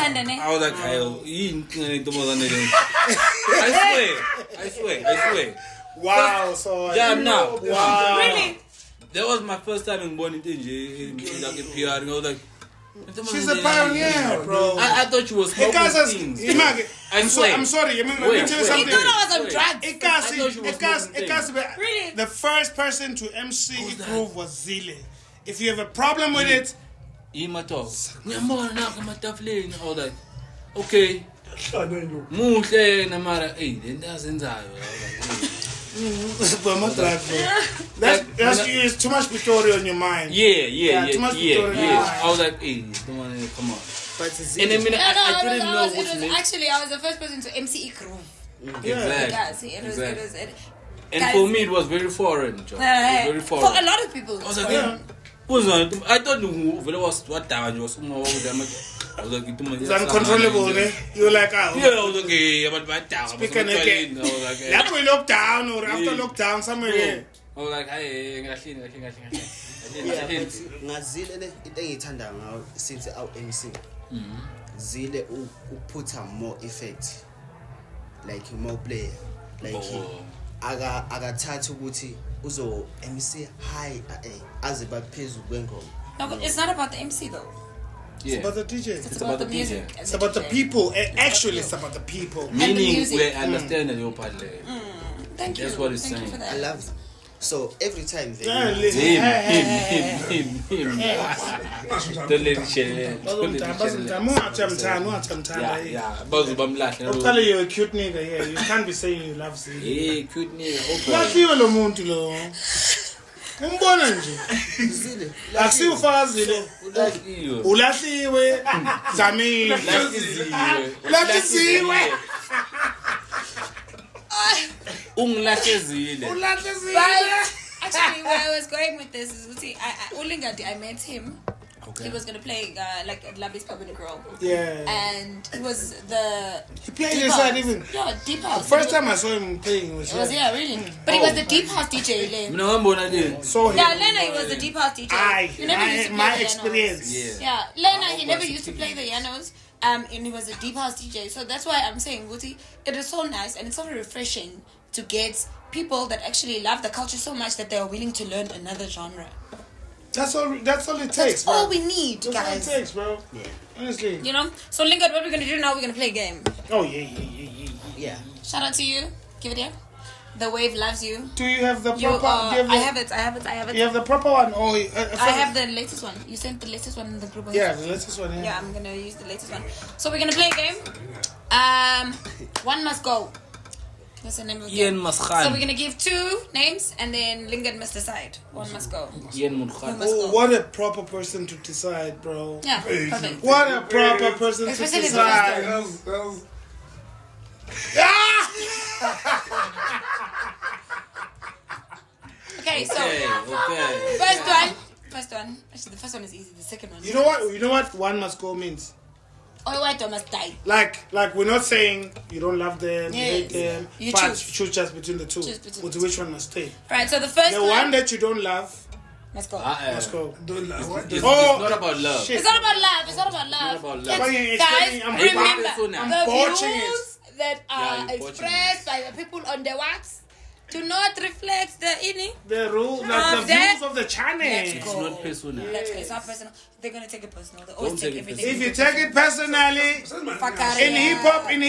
C: I swear.
A: Wow, so
C: Yeah, now.
A: wow.
B: Really?
C: That was my first time in Bonnie in like a PR, and I was like,
A: She's a pioneer, bro.
C: I thought she was
A: Hey,
C: smoking
A: guys,
C: things.
A: I'm sorry. Let me tell you
C: Wait.
B: He
A: something.
B: thought I was on drugs.
A: Really? The first person to MC Groove was Zile. If you have a problem with it,
C: I was like, okay. Muhle namara, hey, then that's inside.
A: that's it's too much Victoria on your mind.
C: Yeah.
A: Too much Victoria.
C: I was like, hey, come on.
G: But it's
C: And I mean, I didn't know
B: it
C: what
B: was
C: to make.
B: actually, I was the first person to MC Groove.
C: Exactly.
B: Yeah, see, it was.
C: And
B: guys,
C: for me, it was very foreign, John. It was very
B: for
C: foreign.
B: a lot of people.
C: I was like, yeah. I thought it was what time was. I was like,
A: It's uncontrollable, man. You're like,
C: yeah, I was like, hey, I'm at down.
A: Speaking again.
C: I was like, hey.
A: After lockdown or after lockdown, somewhere there.
C: I was like, hey,
G: ngazile le into engiyithanda ngayo since aw MC. Zile uputha more effect. Like more player. Like akathatha ukuthi uzo MC high aze baphezulu kwengoma.
B: No, but it's not about the MC though.
C: Yeah.
A: It's about the DJ.
B: It's about the music. and
A: It's
B: the
A: about the
B: DJ.
A: people. Actually, it's about the people.
B: And the
C: Meaning,
B: music.
C: we understand that you're part of it.
B: Thank you.
C: That's what it's
B: Thank you
C: saying.
B: for that.
G: I love them. So every time they
C: Him. Don't let it share. Yeah.
A: I'll tell you, you're a cute nigga here. You can't be saying you love Zile.
C: Hey, cute nigga.
A: Ulahliwe lo muntu lo. Umbona nje. Asiufaka Zile. Ulahliwe. Zamile. Ulahliwe.
B: But actually, where I was going with this is, see, Ulingadi, I met him.
C: Okay.
B: He was gonna play like at Labi's Pub in a Girl.
A: Yeah.
B: And he was the.
A: He played
B: deep
A: inside
B: house.
A: even.
B: Yeah, deep house.
A: First time I saw him playing was
B: It was really. But he was the deep house DJ.
A: saw him.
B: Yeah, Lena, he was the deep house DJ. He never used to play
A: my
B: the
A: experience.
B: Yeah, Lena, he never used to play the pianos. And he was a deep house DJ. So that's why I'm saying, Guti, it is so nice and it's so refreshing to get people that actually love the culture so much that they are willing to learn another genre.
A: That's all it takes,
B: That's
A: bro.
B: all we need,
A: That's
B: guys.
A: all it takes, bro. Yeah. Honestly.
B: You know? So, Lingard, what we're going to do now, we're going to play a game.
A: Oh, yeah.
B: Shout out to you. Give it here. The Wave loves you.
A: Do you have the
B: You
A: proper...
B: I have it.
A: You have the proper one? Or,
B: I have the latest one. You sent the latest one in the group.
A: Yeah, the latest one, yeah.
B: Yeah, I'm going to use the latest one. So, we're going to play a game. One must go. That's the name of the game. So we're gonna give 2 names and then Lingard must decide. One must go.
A: Oh, what a proper person to decide, bro.
B: Yeah, perfect.
A: What a proper person to
B: Especially
A: decide.
B: Okay, so
C: Okay.
B: first one, First one. Actually, the first one is easy. The second one.
A: You know what? You know what one must go means.
B: Oh, white must die.
A: Like we're not saying you don't love them, you hate
B: Yes.
A: them,
B: You
A: but
B: choose.
A: choose just between the two.
B: Choose between
A: With
B: the
A: which one must stay?
B: Right. So the first
A: The
B: one
A: one that you don't love
B: must go.
A: must go.
F: Don't lie. What?
C: It's
A: Oh,
C: not about love.
A: shit.
B: It's not about love. It's not about love.
C: about love.
B: It's-
A: But you're
B: guys,
A: explaining- I'm
B: remember
C: I'm
B: the
A: botching it.
B: views that
C: Yeah,
B: are
C: you're botching
B: expressed by the people on the wax do not reflect the inning.
A: The rule, like the
B: that-
A: views of the channel.
B: Let's
C: It's not personal.
B: Let's go. It's not personal. They're gonna take it personal. They always
C: Don't
B: take
C: take it
B: everything.
A: If you take it personally,
B: Fuck outta
A: in
B: here.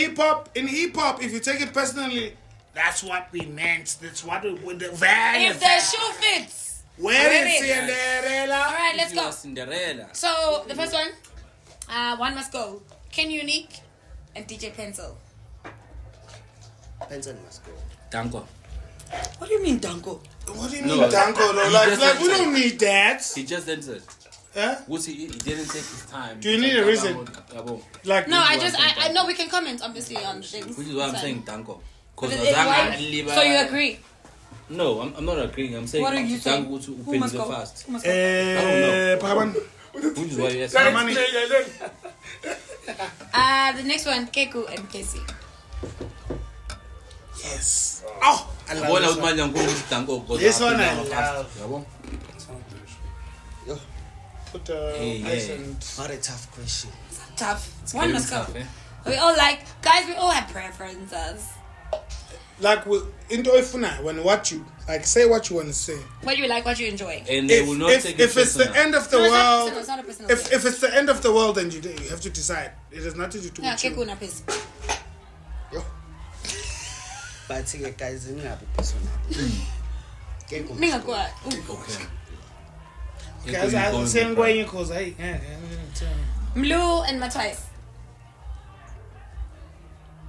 A: hip hop, if you take it personally, that's what we meant. That's what we with the van.
B: If the shoe fits.
A: Where
B: Where
A: is
B: is-
A: Cinderella?
B: All right, let's
C: You are
B: go.
C: Cinderella.
B: So the first one, one must go. Ken Unique and DJ Pencil.
G: Pencil must go.
C: Danko.
B: What do you mean, Duncan?
A: What do you
C: No,
A: mean, Danko?
C: he
A: Like
C: just
A: we
C: answered.
A: don't need that.
C: He just answered.
A: Huh?
C: He didn't take his time.
A: Do you need a reason? Like
B: No, I
C: Which
B: know we can comment obviously on things.
C: is why I'm
B: It's
C: saying
B: fine.
C: Danko.
B: But
C: Because
B: so you agree?
C: No, I'm not agreeing. I'm saying
B: What are you saying?
C: Danko to
B: Who must
C: Upenzo
B: go?
C: fast.
B: Who must go?
C: I don't know.
A: Paban.
C: Which is why you
F: Don't
C: asked.
F: explain,
B: The next one, Keku and Casey.
A: Yes. Oh, I love
C: Bona
A: this
C: ukuthi
A: one.
C: manje ngikho ukuthi Danko because
A: This one I
C: aphelanga fast.
A: love.
C: Yabo?
A: Put
C: Hey,
A: ice
C: yeah.
A: and
G: What a tough question.
B: Tough.
C: It's
B: One
C: getting
B: must go.
C: tough, eh?
B: We all guys, we all have preferences.
A: like into ifuna when what you like say what you want to say.
B: What you like, what you enjoy.
C: And they will not take it
A: If it's the
C: personal.
A: end of the
B: No, it's not
A: world,
B: personal, it's not a personal
A: if
B: thing.
A: if it's the end of the world, then you have to decide. It has nothing to do
B: Yeah,
A: with
B: Keku
A: you.
B: na Pesi.
G: But guys, you have a personal.
B: Ninga kwa.
C: Okay.
A: Guys, I'm saying why you cause I.
B: Mlu and Matwise.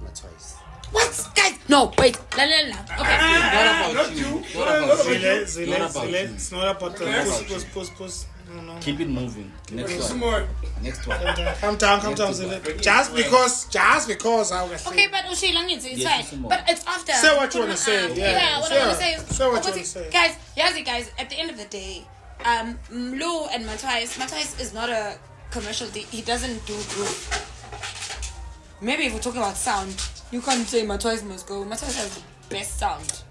G: Not twice.
B: What? Guys, no, wait. La. Okay.
C: Not about you. Not about you.
A: Zile.
C: Not about you.
A: It's not about the
C: Not about you.
A: push. No.
C: Keep it moving. Next
F: Some
C: one.
F: more.
C: Next one.
A: Calm down, Zile. Just because I was.
B: Okay, but Ushila needs it. It's
C: Yes,
B: fine.
C: more.
B: But it's after.
A: Say what you wanna say, yeah.
B: what
A: Say
B: I want to say.
A: say what you wanna say.
B: Guys, Yazi, guys, at the end of the day, Mlu and Matwise is not a commercial. He doesn't do group. Maybe if we're talking about sound, you can't say Matwise must go. Matwise has the best sound.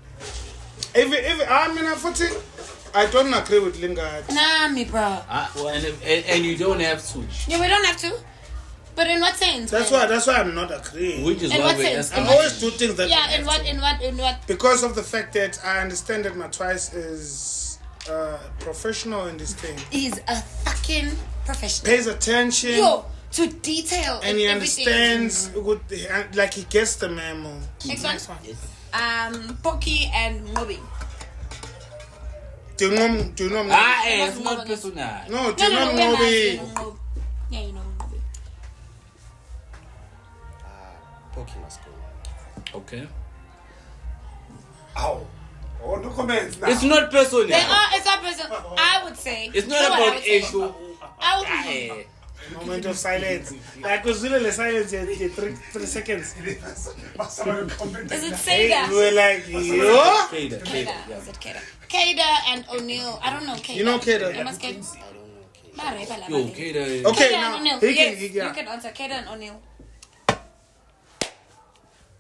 A: If I mean, I don't agree with Lingard.
B: Nah, me, bro.
C: Well, and you don't have to.
B: Yeah, we don't have to. But in what sense?
A: That's
B: man?
A: why I'm not agreeing.
C: Which is
B: In
C: why
B: what
C: we
B: sense?
C: ask.
A: I always do things that
B: Yeah, in what?
A: because of the fact that I understand that Matwise is professional in this thing.
B: He's a fucking professional.
A: Pays attention.
B: Yo, to detail.
A: And he
B: everything.
A: understands, like he gets the memo.
B: Next one. Poki and Moby.
A: Do you know?
C: It's not personal.
A: No, do you know
B: we're not.
A: Moby?
B: You know Moby. Yeah, you know Moby.
G: Poki must go.
C: Okay.
F: Ow. Oh, no comments now.
C: It's not personal.
B: It's not personal. I would say.
C: It's not
B: You know what I
C: about
B: would say?
C: issue.
B: I would say.
A: Moment of silence. Like was really silence. 3 seconds.
B: Is it
A: Hey, we
B: Sega?
A: were like, yo.
C: Kader.
B: Kada. Is it Kada? Kada and O'Neal. I don't know Kada.
A: You know Kada?
B: You must get.
G: I don't know. Okay.
C: Yo, Kader.
A: Okay,
B: Kada
A: now
B: and O'Neal.
A: he
B: Yes,
A: can.
B: you can answer Kada and O'Neal.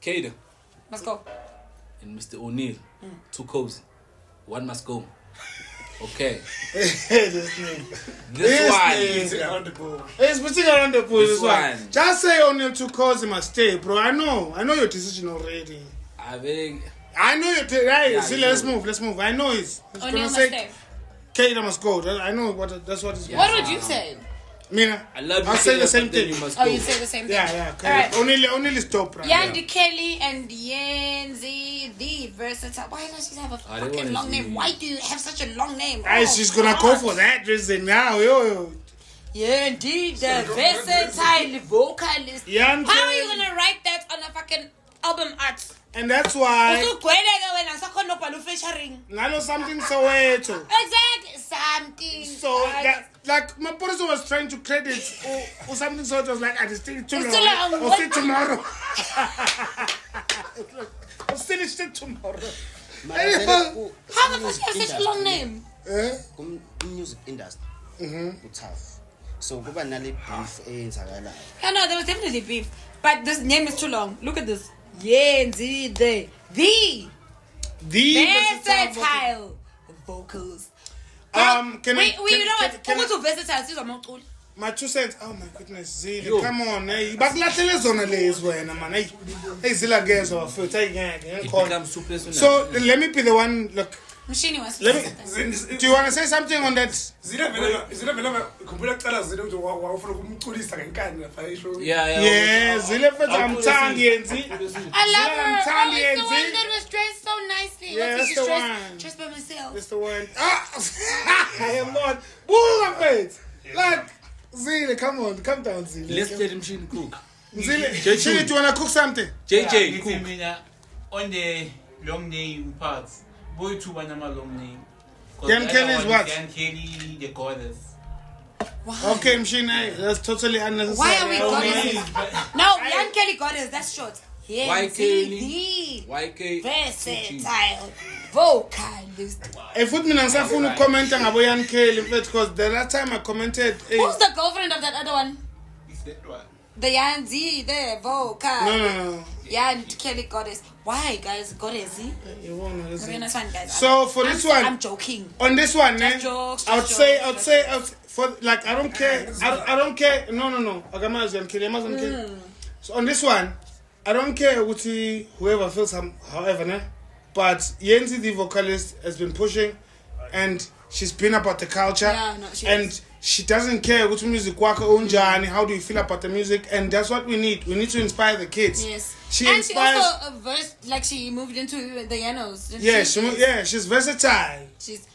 C: Kader
B: Let's go.
C: and Mr. O'Neal. Too cozy. One must go. Okay.
A: This name.
C: This one.
A: This name.
F: Around the pool.
A: It's putting around the pool.
C: This
A: This one.
C: one.
A: Just say O'Neal to cause him a stay, bro. I know your decision already.
C: I think.
A: I know your right.
C: Yeah,
A: See,
C: you
A: let's
C: know.
A: move. I know he's
B: O'Neal
A: gonna
B: must
A: say
B: stay.
A: Kaida must go. I know that's what it's.
C: Yeah.
B: What would you say?
A: Mina,
C: I love you.
A: I'll say
C: Kader,
A: the same
C: but then
A: thing.
C: You must
B: Oh,
C: go.
B: you say the same thing.
A: Yeah.
B: Alright.
A: O'Neal is top, right?
B: Yandi Kelly and Yenzi the versatile. Why does she have a
C: they
B: fucking
C: want
B: long
C: to
B: name?
C: see-
B: Why do you have such a long name?
A: Hey, she's gonna go for that reason now, yo.
B: Yendi the versatile vocalist.
A: Yandi.
B: How are you gonna write that on a fucking album art?
A: And that's why
B: Usugwedeka wena sakho featuring.
A: Nalo something Soweto.
B: Exactly, something.
A: So that, like Mapaputse was trying to credit or something, so it was like I just still too
B: It's
A: long.
B: too long.
A: Or still tomorrow. I'll finish it tomorrow.
G: Mara,
B: How the fuck you have such a long name?
G: Music industry. Tough. So kuba nale beef eyenzakalayo.
B: Yeah, no, there was definitely beef. But this name is too long. Look at this. Yenzi the versatile vocals.
A: Can
B: we
A: I,
B: you know what? Umuntu versatile sizwa mawucula.
A: my 2 cents. Oh my goodness, Zile, come on, hey. Bakulathele zona lezi wena man. Hey Zila girls our foot.
C: It becomes too personal.
A: So let me be the one. Look,
B: Mshini was.
A: let me. Do you want to say something on that?
F: Zile vela kumbula kuqala Zile ukuthi wafuna ukumculisa ngenkani lapha isho.
A: Yeah, Zile fethu amthandi yenzi.
B: I love her.
A: Mthandi
B: Oh, it's the one
A: yenzi.
B: that was dressed so nicely.
A: Yeah,
B: What's
A: that's the
B: dressed,
A: one.
B: dressed by myself.
A: That's the one. I am not. Buga mfethu. Like Zile, come on, come down Zile.
C: Let's let him Machine cook.
A: Zile, Chili, do you wanna cook something?
C: JJ, cook.
H: On the long name parts, boy to one long name.
A: Dan Kelly is what?
H: Dan Kelly, the goddess.
A: Okay, Mshina, that's totally unnecessary.
B: Why are we goddesses? No, Jan Kelly goddess. That's short.
C: Why Kelly? YK.
B: Versatile vocalist.
A: If it means I want to comment on Jan Kelly, because the last time I commented,
B: Who's the girlfriend of that other one?
H: Is that one?
B: The Jan Z, the vocal.
A: no.
B: Jan Kelly goddess. Why, guys? Goddess?
A: You won't know,
B: Okay, that's fine, guys.
A: So for this one,
B: I'm joking.
A: on this one,
B: Just jokes,
A: I would
B: just
A: say,
B: jokes,
A: for like I don't care, I don't care. No. Agama is Jan Kelly. I mustn't care. So on this one, I don't care whoever feels however, ne? But Yenzi, the vocalist, has been pushing, and she's been about the culture,
B: Yeah, no, she
A: and
B: is.
A: she doesn't care what music wako unjani. How do you feel about the music? And that's what we need. We need to inspire the kids.
B: Yes.
A: She
B: and
A: inspires.
B: she also versed, like she moved into the Yanos. didn't
A: Yeah,
B: she?
A: she's versatile.
B: She's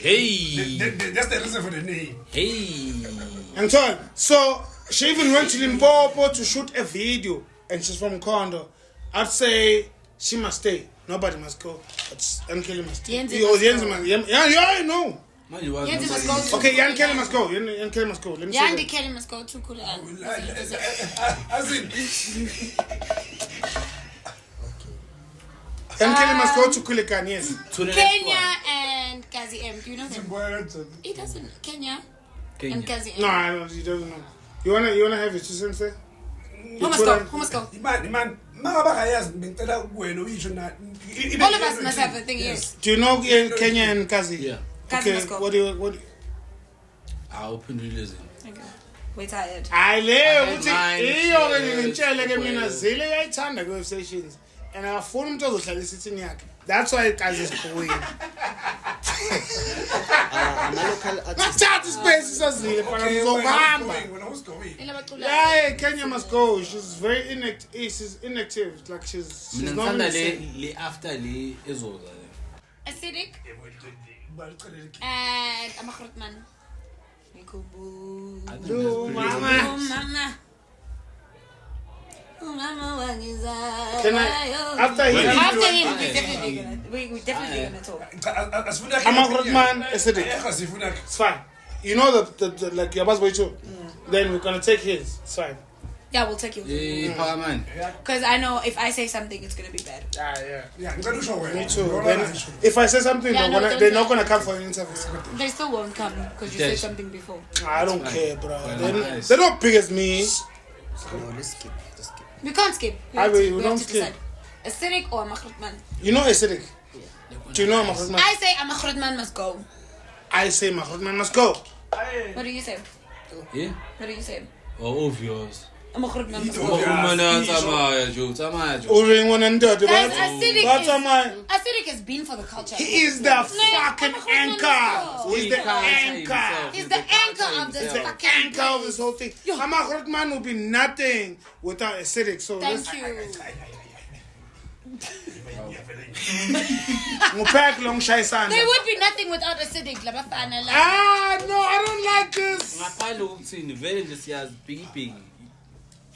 C: Hey.
F: That's the reason for the name.
C: Hey.
A: And so she even went to Limpopo to shoot a video, and she's from Kondo. I'd say she must stay. Nobody must go. But Jan Kelly must stay.
B: Yenzi
A: Yenzi
B: must
A: must. Yeah, I know.
B: Yenzi must go to
A: Okay, Jan Kelly must go. Jan Kelly must go. Let me
B: Jan
A: say that.
B: Kelly must go to Kula.
F: As in,
A: Jan Kelly must go to Kulikan, yes.
C: To the
B: Kenya
C: next
B: and Kazi M. Do you know him? He doesn't. Kenya
C: one.
B: and Kazi M.
A: No, I don't. He doesn't know. You wanna have your 2 cents there?
B: Who must go? Who must go?
F: man, makabayazi ngicela kuwena uyisho na.
B: All of us must have a thing. Yes.
A: Do you know Kenya and Kazi?
C: Yeah.
B: Kazi
A: Okay,
B: must go.
A: what do you?
C: I'll open release.
B: Okay. We're tired.
A: I live.
C: mine,
A: Iyo ke
C: yes,
A: ngitshele ke
C: well.
A: mina Zile uyayithanda ku sessions. And akafuni umuntu ozohlala isithini yakhe. That's why Kazi is going.
G: Ama-local artists.
A: Nathatha ispace sazile fana uzohamba.
F: When I was going.
A: Yeah, Kenya must go. She's very inactive. She's inactive. Like she's
C: Mina
A: not in
C: ngithanda
A: the same.
C: le after le ezoza.
B: Acidic and Amakrutman.
C: I think that's pretty
A: Mama.
B: Oh mama. Oh mama, what is that?
A: Can I? After him,
B: After him, we're definitely gonna talk.
A: Amakrutman, acidic.
F: Asifuna
A: It's fine. You know the like your boss way too. Then we're gonna take his. It's fine.
B: Yeah, we'll take you.
C: Hey, power man.
B: Because I know if I say something, it's gonna be bad.
F: yeah, ngicela usho wena.
A: Me too. Then if I say something,
B: Yeah, no,
A: they're
B: don't
A: not
B: say.
A: gonna come for an interview.
B: They still won't come because you said
C: Yes.
B: something before.
A: I don't care, bro.
C: Nice.
A: They're not big as me.
G: No, let's skip.
B: We can't skip. We
A: I
B: have
A: will-
B: to,
A: we
B: we
A: don't
B: have to
A: skip.
B: decide. Acidic or Amakrutman?
A: You know acidic. Do you know Amakrutman?
B: I say Amakrutman must go.
A: I say Amakrutman must go.
B: What do you say?
C: Yeah.
B: What do you say?
C: Oh, obvious.
B: Amakrutman must go.
C: Umana tsamaya jo.
A: Uring one and dirty,
B: Guys,
A: but
B: Acidic has been for the culture.
A: he is the fucking
B: Amakrutman
A: anchor.
B: must go.
A: He's the
C: He can't say
A: anchor.
C: himself.
B: He's the anchor of this
A: The
B: fucking
A: anchor of this whole thing. Amakrutman will be nothing without acidic. So let's
B: Thank you.
A: pack long shy sand.
B: There would be nothing without Acidic. Labafana, la.
A: Ah no, I don't like this.
C: Ngaphandle ukuthini vele nje siyazi big.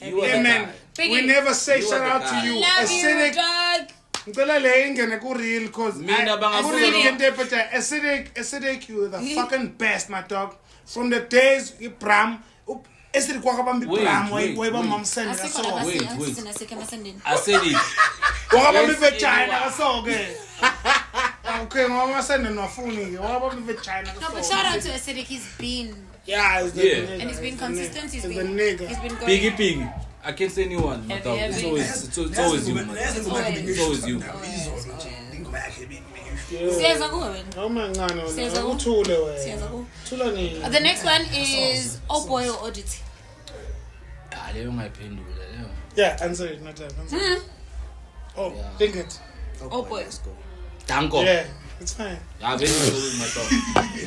C: You
A: Yeah,
C: are
A: man.
C: the guy.
A: We never say
C: You
A: shout
C: are the
A: out
C: guy.
A: to you.
B: Love you,
A: Acidic.
B: dog.
A: Ngicela le ingene ku real cause
C: Mina
A: acidic acidic you are the fucking best my dog from the days Bram acidic wakabamba Bram wayeba mamsene
B: Asikho
A: so
C: wait.
B: labasiyasina sike masendeni.
C: I said it.
A: wakabamba
C: Yes,
A: vagina
C: anyone.
A: so ke okay, Mama said no phone. What about the China?
B: No, but shout out to Acidic. He's been.
A: Yeah, it's the nigga.
B: And he's been consistent. He's
A: the
B: been
A: nigga.
B: He's been going.
C: Piggy. I can't say anyone.
B: Have you ever
C: It's
B: been?
C: always you, man. It's always you.
B: Siyaza kuwe.
A: Oh my God, no.
B: Siyaza ku.
A: Uthule wena.
B: Siyaza ku.
A: Thula ni.
B: The next one is Oh Boy or Oddity.
C: Ah, leyo ngayiphendula leyo.
A: Yeah, answer it, not that. Oh,
C: Yeah.
A: think it.
B: Oh Boy.
G: Let's go.
C: Danko.
A: Yeah, it's fine.
C: Yeah, very good with my dog.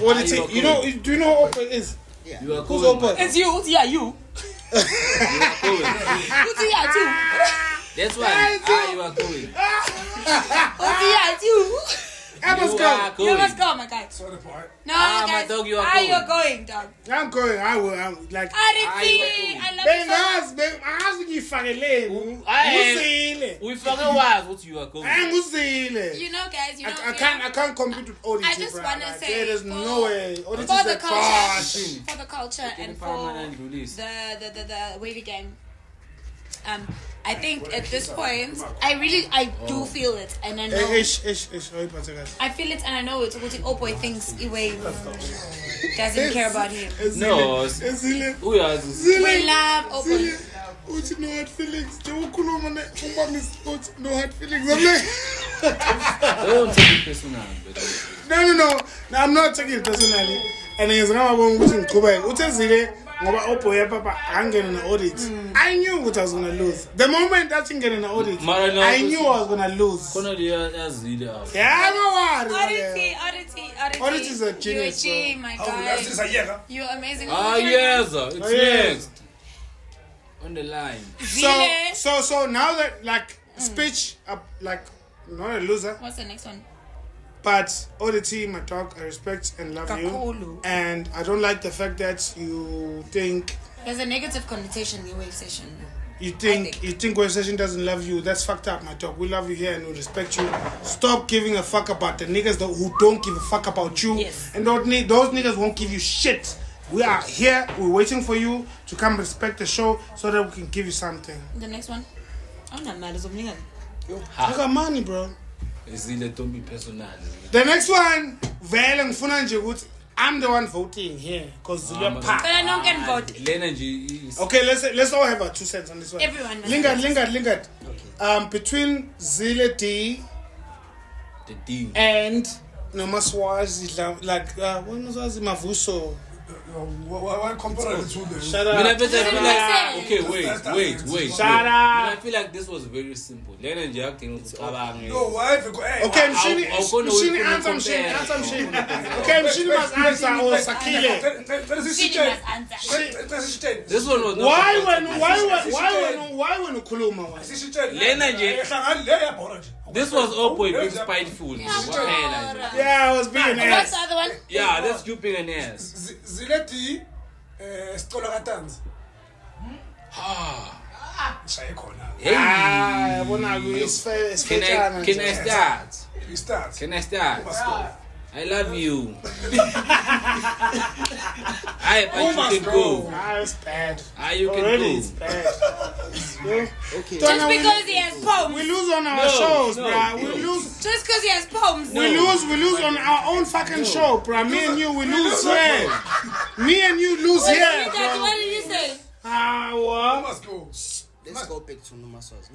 A: What did it? You know? Do you know what Opa is?
G: Yeah.
C: You are
A: Who's
C: cool.
A: Opa?
B: It's you. Yeah, you.
C: You are cool.
B: Who's yeah too?
C: That's why. You are cool.
B: Who's yeah too?
A: I must
C: You
A: go.
C: are
B: You must
C: cool.
B: go, my guy.
F: Sorry, boy.
B: No,
C: Ah,
B: guys.
C: my dog, you are
B: Are
C: going.
B: you going, dog?
A: I'm going. I will. I'm like.
B: Oddity. I love you so much.
A: I ask you fangele.
C: We forget what you are cool.
A: I'm Uzile.
B: You know, guys. You know.
A: I can't compete with Oddity.
B: I just wanna
A: Like,
B: say
A: there's no way. Oddity
B: for
A: is
B: the
A: a caution.
B: culture, for the culture, and for
C: permanent release.
B: the wavy gang. I think at this point, I do feel it, and I know. I feel it, and I know it. What Oh Boy thinks Iwe doesn't care about him.
C: No.
A: Zile.
C: Who are this?
B: We love Oh Boy.
A: Uthi no hard feelings. Ukhuluma ne umbami uthi no hard feelings. I'm like
C: Don't take it personal.
A: No, I'm not taking it personally. And ngiyenza ngababona ukuthi ngiqhubeke. Uthe Zile ngoba Oh Boy papa angena na audit. I knew what I was going to lose. The moment that ngena na audit, I knew I was going to lose.
C: Khona liyazile apha.
A: Yeah, no worry.
B: Oddity.
A: Oddity is a genius.
B: You're a G, my guy. You're amazing.
C: Ah, yes. It's
A: yes.
C: next. On the line.
A: So now that like speech like not a loser.
B: What's the next one?
A: But Oddity, my dog, I respect and love you.
B: Kakulu.
A: And I don't like the fact that you think
B: There's a negative connotation in your wave session.
A: you think Wave Session doesn't love you. That's fucked up, my dog. We love you here and we respect you. Stop giving a fuck about the niggas who don't give a fuck about you.
B: Yes.
A: And those niggas won't give you shit. We are here. We're waiting for you to come respect the show so that we can give you something.
B: The next one. I'm not mad as a nigga.
A: I got money, bro.
C: Zile don't be personal.
A: The next one, vele ngifuna nje ukuthi I'm the one voting here because Zulu
B: But
A: pack.
B: I don't get vote.
C: Lenergy is
A: Okay, let's all have our 2 cents on this one.
B: Everyone must
A: Lingard. Between Zile D
C: the D.
A: and Nomaswazi, like what was Mavuso?
F: Why compare the two?
A: Shut
C: I
A: up.
C: okay, wait.
A: Shut up.
C: I feel like this was very simple. Lenergy acting with Kabang.
F: No, why? Hey,
A: Okay,
C: I'll
A: Mshini answer Mshini. Okay, Mshini must answer or Sakile.
C: This one was not
A: Why when Kuluma was?
C: This was Oh Boy being spiteful.
A: Yeah, I was being an
B: What's
A: ass.
B: the other one?
C: Yeah, that's you being an ass.
F: Zileti Stola Gatanz. Shaye khona.
C: Hey, can I start? I love you. But you can go.
A: It's bad.
C: You can
A: Already
C: go.
A: it's bad.
G: Okay.
B: Just because he has poems.
A: We lose on our shows, bruh. We lose.
B: Just because he has poems.
A: We lose on our own fucking show, bruh. Me and you, we lose here. Me and you lose here, bruh.
B: What did you say?
A: What?
F: Must go.
G: Let's go back to Nomaswazi.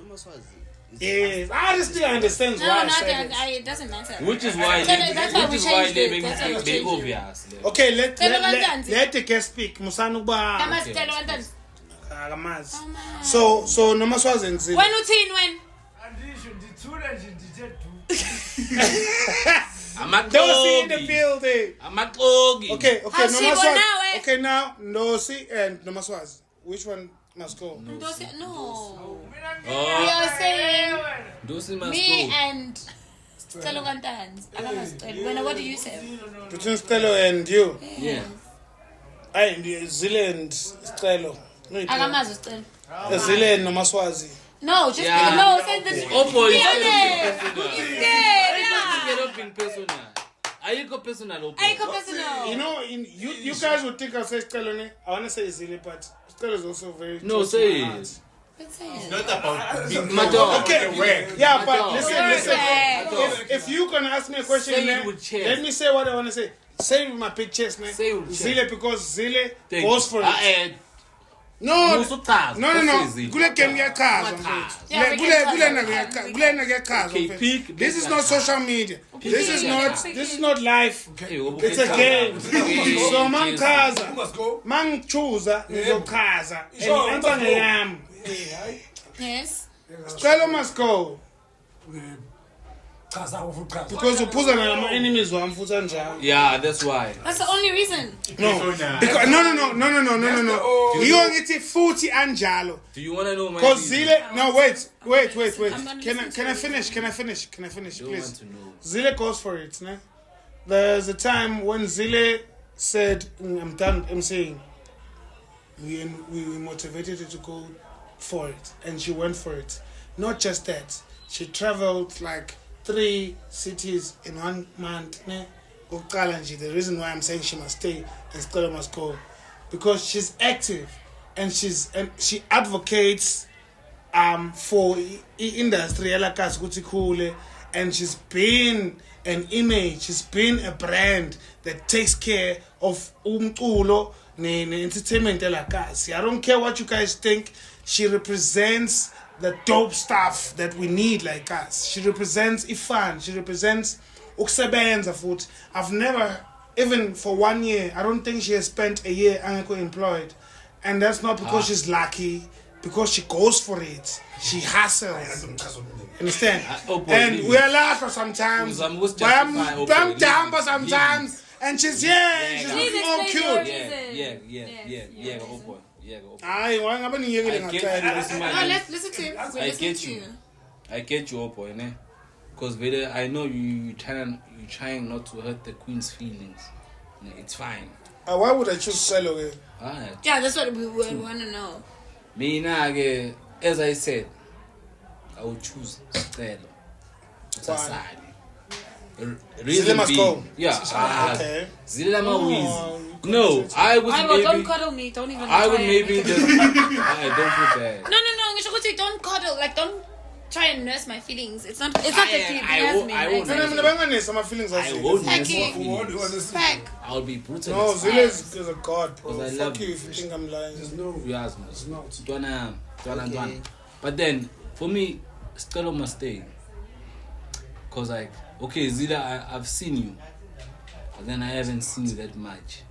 A: Yes, I still understand
B: No,
A: why I
B: not
A: said
B: that.
A: it.
B: It doesn't matter.
C: Which is why
B: That's why we changed it. That's why we
C: they
B: changed it.
C: obvious.
A: Okay, let the guest speak. Musanu
B: I must tell one thing.
A: So Nomaswazi and Zille.
B: When when?
A: Don't see in the building.
C: I'm a clogy.
A: Okay,
B: How's she
A: Nomaswazi.
B: now, eh?
A: Okay, now Nosi and Nomaswazi. Which one must go?
B: No. We are saying
C: Dosi must
B: me
C: go.
B: and Stelo Gantans. What do you say?
A: Between Stelo and you.
C: Yeah.
A: And Zille and Stelo.
B: Agamazo Stelo.
A: Zille and Nomaswazi.
B: No, just
C: Yeah.
B: no. Send the.
C: Oh boy,
B: It's
C: personal. Are you go personal?
B: personal.
A: You know, you guys would think I say Stelo. I want to say Zille, but Stelo is also very.
C: No,
A: close to
C: say
A: my
C: it.
H: It's not about being
A: Okay, yeah, but listen.
B: Word.
A: If you can ask me a question,
C: Say it
A: man,
C: with chest.
A: let me say what I want to say. Say it with my big chest, man.
C: Say it with chest.
A: Zile, because Zile goes for it. No.
C: Kule
A: Kule game ngiyachaza mfethu. Kule ngiyachaza mfethu. This is not social media. This is not life. It's a game. So mangichaza. Mangichuza ngizochaza. And answer ngeyami.
B: Yes.
A: Sicelo must go. Because uphuza nama enemies wami futhi anjalo.
C: Yeah, that's why.
B: That's the only reason.
A: No. Because no. You ngithi futhi anjalo.
C: Do you want to know my
A: Because
C: reason?
A: Zile, no, wait. Can I finish, please? Zile goes for it, ne? There's a time when Zile said, I'm done emceeing. We motivated her to go for it, and she went for it. Not just that, she traveled like 3 cities in 1 month, ne? The reason why I'm saying she must stay and Stella must go, because she's active and she advocates for industry and she's been an image, she's been a brand that takes care of entertainment. I don't care what you guys think, she represents the dope stuff that we need like us. She represents ifan, she represents ukusebenza futhi. I've never, even for 1 year, I don't think she has spent a year unemployed. And that's not because she's lucky, because she goes for it. She hustles. Understand? And we are laughing sometimes. But I'm down for sometimes. And she's she's looking all cute.
C: Yeah, oh boy.
B: Let's listen to him.
C: I get you, oh boy, ne? Because I know you trying not to hurt the queen's feelings. It's fine.
A: Why would I choose Selo?
B: Yeah, that's what we want to know.
C: Me as I said, I would choose Stella.
A: Zile must go.
C: Yeah.
A: Okay.
C: Zile wins. No, I would maybe.
B: Don't cuddle me. Don't even.
C: I would maybe just. I don't feel bad.
B: No. Don't cuddle. Like, don't try and nurse my feelings. It's not that deep.
C: I won't.
A: I won't.
C: I'll be brutal.
A: No, Zile is a god, bro.
C: I
A: Fuck
C: love
A: you if you think I'm lying.
C: Yes, man. Okay. But then, for me, Stella must stay. Because, like, okay, Zila, I've seen you. But then I haven't seen you that much.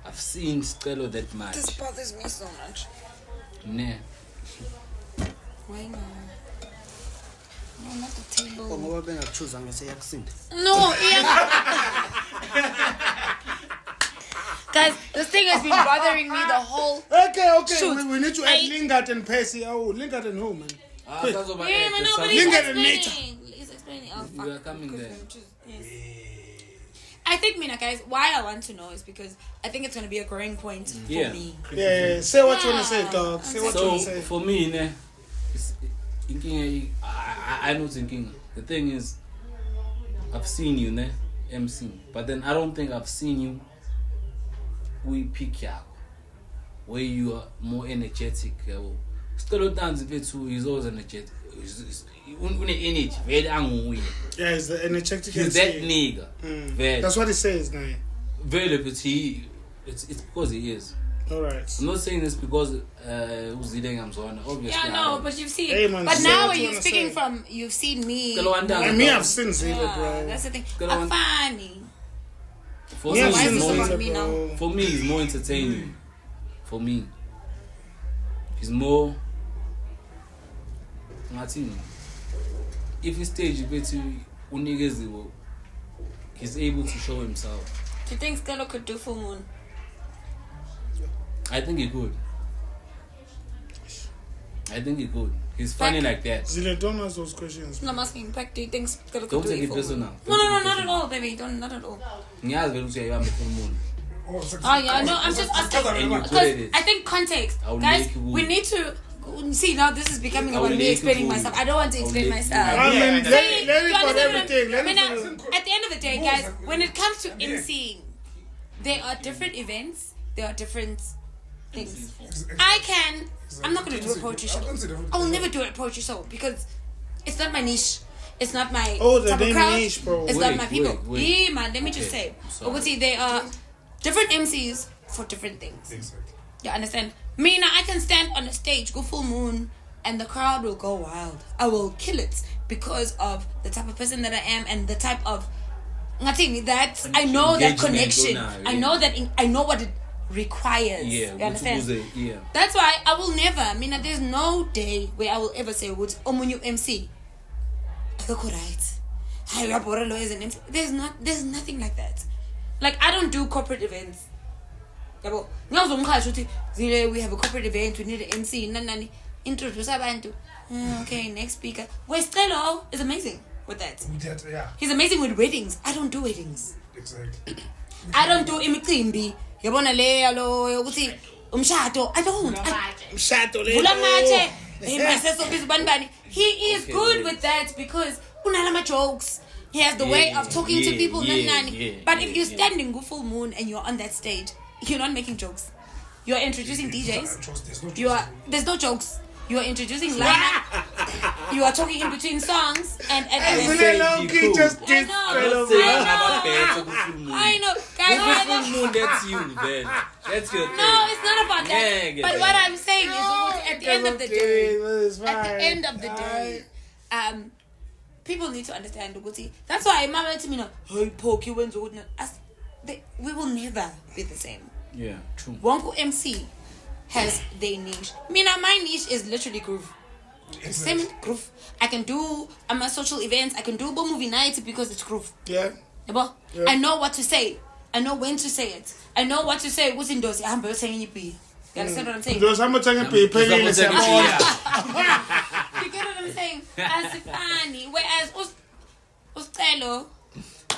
C: I've seen Stella that much.
B: This bothers me so much.
C: Nah.
B: Why not? No, not the table.
G: No.
B: No, guys, this thing has been bothering me the whole.
A: Okay.
B: Shoot.
A: We need to add Lingard and Percy. Oh, Lingard and who, man?
B: Yeah, man, nobody's
A: Lingard and Nature.
B: He's explaining. Oh,
C: You are coming there.
B: Yes. I think, Mina, guys, why I want to know is because I think it's going to be a growing point for me.
A: Yeah. Say what you want to say, dog. Say what you want to say.
C: For me, I know thinking. The thing is, I've seen you, MC, but then I don't think I've seen you. We pick you up where you are more energetic. Still dance a bit too. He's always energetic. Energy, very angry.
A: Yeah, he's the energetic.
C: He's that nigga.
A: That's what he says now.
C: Very, but it's because he is.
A: Alright.
C: I'm not saying this because obviously.
B: Yeah, no, but you've seen.
A: Hey, man,
B: but
A: say
B: now
A: what you
B: you're
A: wanna
B: speaking
A: say.
B: from. You've seen me.
A: And me, I've seen Zila, bro.
B: That's the thing. I'm funny.
C: For
A: Yeah,
C: me,
A: I've seen
B: it's
A: Zila,
B: about me now?
A: bro.
C: For me, he's more entertaining. For me, he's more. Martin, if he stage a bit he's able to show himself.
B: Do you think Stella could do full moon?
C: I think he could. He's funny like that.
A: Zila, don't ask those questions.
B: No, I'm asking back. Do you think Stella could
C: Don't
B: do
C: take
B: it
C: it
B: full
C: personal.
B: moon? No, not at all, baby. Not at all.
C: Ngiyazi vele ukuthi uyayibamba full moon.
B: Oh yeah, no, I'm just asking
C: And you're good
B: because
C: at it.
B: I think context,
C: I'll
B: guys.
C: make you
B: We need to see now. This is becoming about me explaining myself. I don't want to explain myself.
A: I mean,
B: See,
A: let
B: you
A: it for
B: understand
A: everything.
B: what I
A: Let
B: mean,
A: it for
B: at the end of the day, guys, when it comes to emceeing, there are different events. There are different things. I'm not going to do a poetry show. I will never do a poetry show because it's not my niche. It's not my type of crowd. Niche, bro. It's not my people. Yeah, man. Let me just say. Obviously, they are different MCs for different things. Exactly. You understand? Me now, I can stand on a stage, go full moon, and the crowd will go wild. I will kill it because of the type of person that I am and the type of that I know that connection. I know that I know what it requires. Yeah, you understand? Yeah. That's why I will never. I mean, there's no day where I will ever say, "What's Omunyu MC?" I look right. There's nothing like that. Like I don't do corporate events. We have a corporate event. We need an MC. Introduce abantu. Okay, next speaker. Westelo is amazing with that. Yeah. He's amazing with weddings. I don't do weddings.
F: Exactly.
B: I don't do imicimbi. Yabona le alo ukuthi umshado. I don't. Umshado le. He is good with that because unalama jokes. He has the way of talking to people. But if you're standing go full moon and you're on that stage, you're not making jokes. You're introducing DJs. There's no jokes. You are introducing lineup. You are talking in between songs and
A: I
B: know. Guys,
C: that's you then. That's your thing.
B: No, it's not about that. But what I'm saying is at the end of the day, people need to understand. That's why Mama to me now, hey, Poke, you went to we will never be the same.
C: Yeah, true.
B: Wonku MC has their niche. My niche is literally groove. Same groove. I'm a social events. I can do movie nights because it's groove.
A: Yeah.
B: I know what to say. I know when to say it. I know what to say. What's in those? I'm saying it. You understand what I'm saying?
A: Those I'm saying
B: You get what I'm saying? As funny. Whereas Ostelo,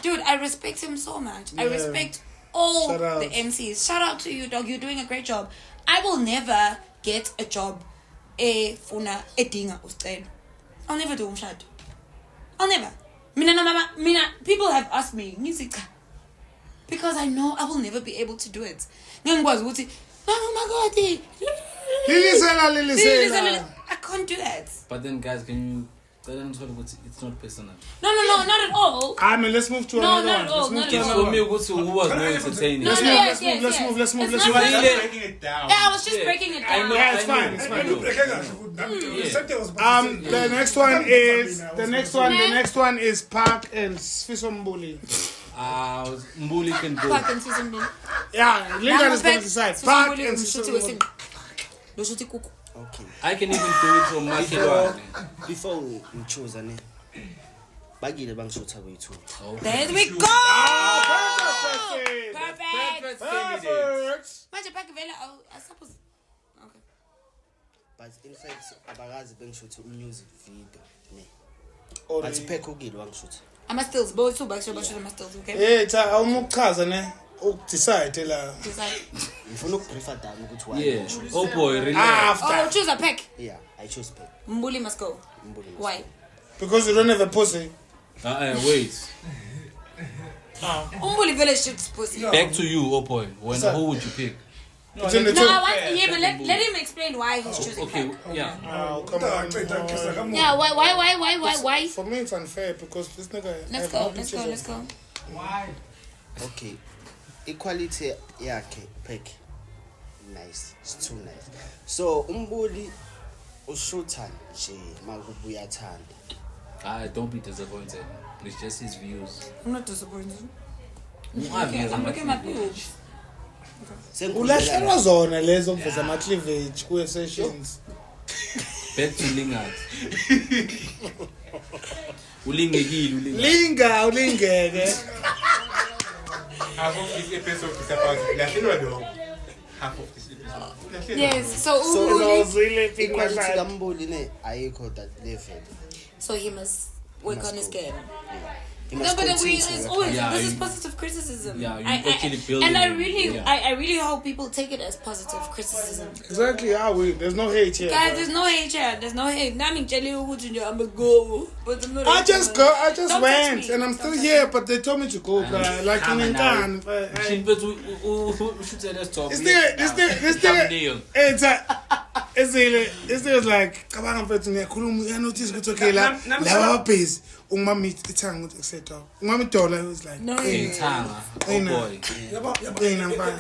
B: dude, I respect him so much. I respect all the MCs. Shout out to you, dog. You're doing a great job. I will never get a job funa edinga Ostelo. I'll never do umshado. I'll never. People have asked me, because I know I will never be able to do it. No, my God. I can't do that.
C: But then, guys, can you? It's not personal.
B: No, not at all.
A: Let's move to another one.
C: For me, who was more entertaining.
A: Let's move.
B: Let's breaking it down. Yeah, I was just breaking it down.
A: I know, it's fine. The next one is Park and Sfisombuli.
C: Mbuli can do.
B: Park and Sfisombuli.
A: Yeah, Lincoln is going to decide. Park and Sfisombuli.
G: Okay.
C: I can even do it from Makilwane.
G: Before we choose a name, Baggy the bank should have it too.
B: There we go! Perfect! I suppose. Okay.
G: But in fact, Abagazi bank should to music video. But Peko Gil one shoot.
B: I'm a stills, boy, two back, I'm a stills, okay?
A: Yeah, it's a cousin, eh? Decide.
G: If you look prefer that, go to one.
C: Yeah. Oh boy, really?
B: Oh, choose a pack.
G: Yeah, I choose pack.
B: Mbuli must go. Why?
A: Because you don't have a pussy.
C: Wait.
B: Mbuli village shoots pussy.
C: Back to you, oh boy. Who would you pick?
B: But let him explain why he's choosing.
C: Okay, yeah.
A: Oh, come on.
B: Yeah, why?
A: For me, it's unfair because this nigga.
B: Let's go.
H: Why?
G: Okay. Equality, yeah, okay, pick. Nice, it's too nice. So, Umbuli Ushutan, Magubuya Tan.
C: Don't be disappointed. It's just his views.
B: I'm not disappointed.
C: I'm
B: looking at my boobs.
A: Ulahlelwa zona lezo mveza ama cleavage ku sessions.
C: Back to Lingard. Ulingekile.
A: Ulingeke.
H: Half of this episode is about half of this episode.
B: Yes, so
G: equality Gamboli ne ayikho that level.
B: So he must work on his game.
G: You
B: No,
G: must
B: but
G: continue
B: it's
G: to work
B: always
G: hard.
C: Yeah,
B: this is
C: you-
B: positive criticism.
C: Yeah, you actually build
B: and
C: it
B: I
C: in,
B: really,
C: yeah.
B: I really hope people take it as positive criticism.
A: Exactly, there's no hate here.
B: Guys,
A: bro.
B: there's no hate here. There's no hate. Now I'm telling you, I'm a go, but I'm not.
A: I just
B: Don't touch
A: went,
B: me.
A: and I'm
B: Don't
A: still
B: touch
A: here,
B: me.
A: but they told me to go, bro. Like in Duncan.
C: We should say let's talk.
A: This thing, this thing is like, kabanga mfethu ngiyakhuluma, I notice ukuthi okay la laba busy. Ungimami ithanga ukuthi etc. Ungimami dola was like,
B: No,
C: Hey, Tanga. Oh boy.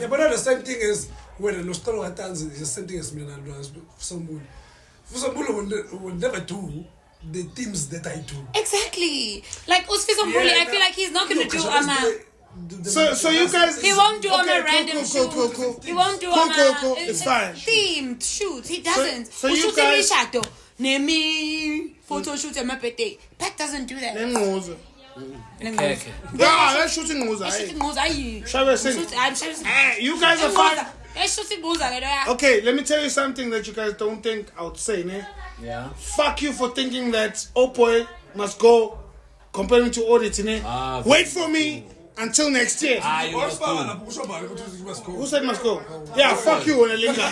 F: But the same thing is when the story is the same thing as me and Fusambulu will never do the things that I do.
B: Exactly. Like Usfiso Mbuli, I feel like he's not gonna do
A: So you guys,
B: he won't do
A: okay,
B: a random shoot.
A: cool.
B: He won't do
A: Cool. It's fine.
B: Themed shoot. He doesn't.
A: So you guys,
B: Nemi photo shoot at Mapaputse. Pat doesn't do that.
A: Nengoza.
C: Okay.
A: Yeah, let's shooting ngoza.
B: Shooting goes, are you?
A: Shall we sing? You guys are fine. Okay, let me tell you something that you guys don't think I would say, ne?
C: Yeah.
A: Fuck you for thinking that Boy must go comparing to audit, ne? Wait for me until next year.
C: You must go.
A: Who said must go? Yeah, fuck you when a linker.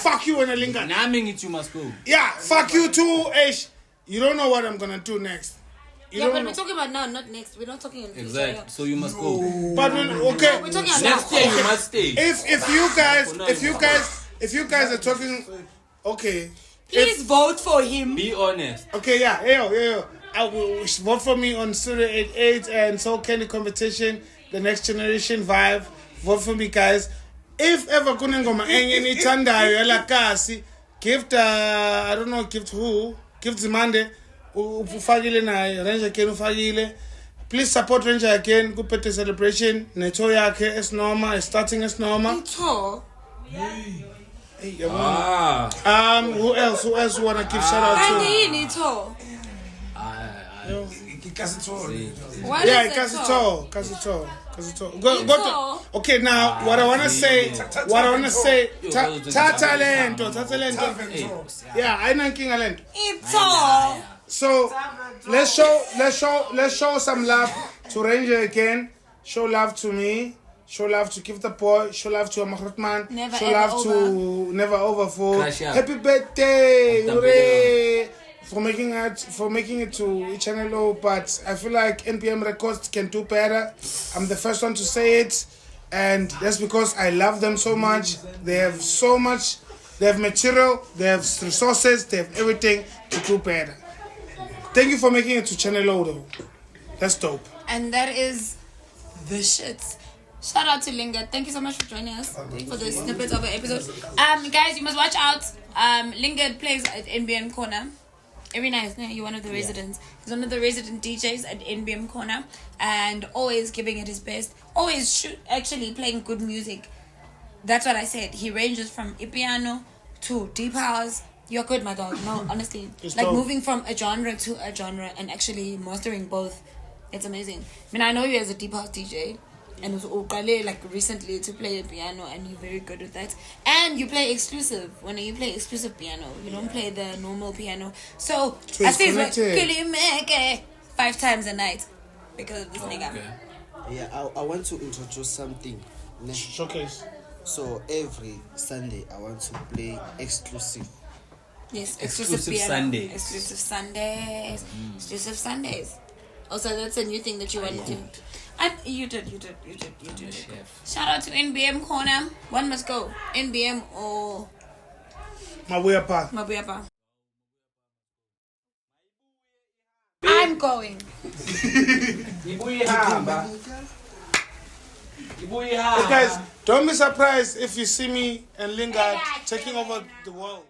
A: Fuck you when a linker.
C: Naming it, you must go.
A: Yeah, fuck you too, Ash. You don't know what I'm gonna do next.
B: Yeah, but we're talking about now, not next. We're not talking in future.
C: Exactly. So you must go.
A: But okay.
B: We're talking about
C: Next year you must stay.
A: If you guys are talking, okay.
B: Please vote for him.
C: Be honest.
A: Okay, yeah. I will vote for me on Studio 88 and Soul Candy Competition, the Next Generation Vibe. Vote for me, guys. If ever kunengoma enye nithandayo yalakasi, gift I don't know, gift who? Gift Zimande. Ufagile naye, Ranger Ken ufagile. Please support Ranger again. Kupete celebration. Neto yake es normal, is starting as normal.
B: Neto.
A: Who else wanna give shout out to?
B: Neto.
A: Yeah, Kasito. Go. Okay, now what I wanna say. Talento. Yeah, I know King Talento.
B: Neto.
A: So let's show some love to Ranger again. Show love to me. Show love to Give the Boy. Show love to Amahrotman. Show love to Never Over for happy birthday, hooray! For making it to Channel O. But I feel like NPM Records can do better. I'm the first one to say it, and that's because I love them so much. They have so much. They have material. They have resources. They have everything to do better. Thank you for making it to Channel O though. That's dope.
B: And that is the shit. Shout out to Linga. Thank you so much for joining us for the snippets of our episode. Guys, you must watch out. Linga plays at NBM Corner. Every night, you're one of the residents. He's one of the resident DJs at NBM Corner and always giving it his best. Always actually playing good music. That's what I said. He ranges from piano to deep house. You're good, my dog. No, honestly.
A: It's
B: like
A: dope.
B: moving from a genre to a genre and actually mastering both. It's amazing. I mean, I know you as a deep house DJ and was like recently to play the piano, and you're very good with that. And you play exclusive. When you play exclusive piano, you don't play the normal piano. So I say it's 5 times a night because of this nigga.
C: Okay.
G: Yeah, I want to introduce something.
A: Showcase.
G: So every Sunday I want to play exclusive.
B: Yes,
C: Exclusive
B: piano.
C: Sundays.
B: Exclusive Sundays. Exclusive Sundays. Also, that's a new thing that you want to do. You did. Shout out to NBM Corner. One must go. NBM or Mabuyapa. I'm going.
A: Guys, don't be surprised if you see me and Lingard taking over the world.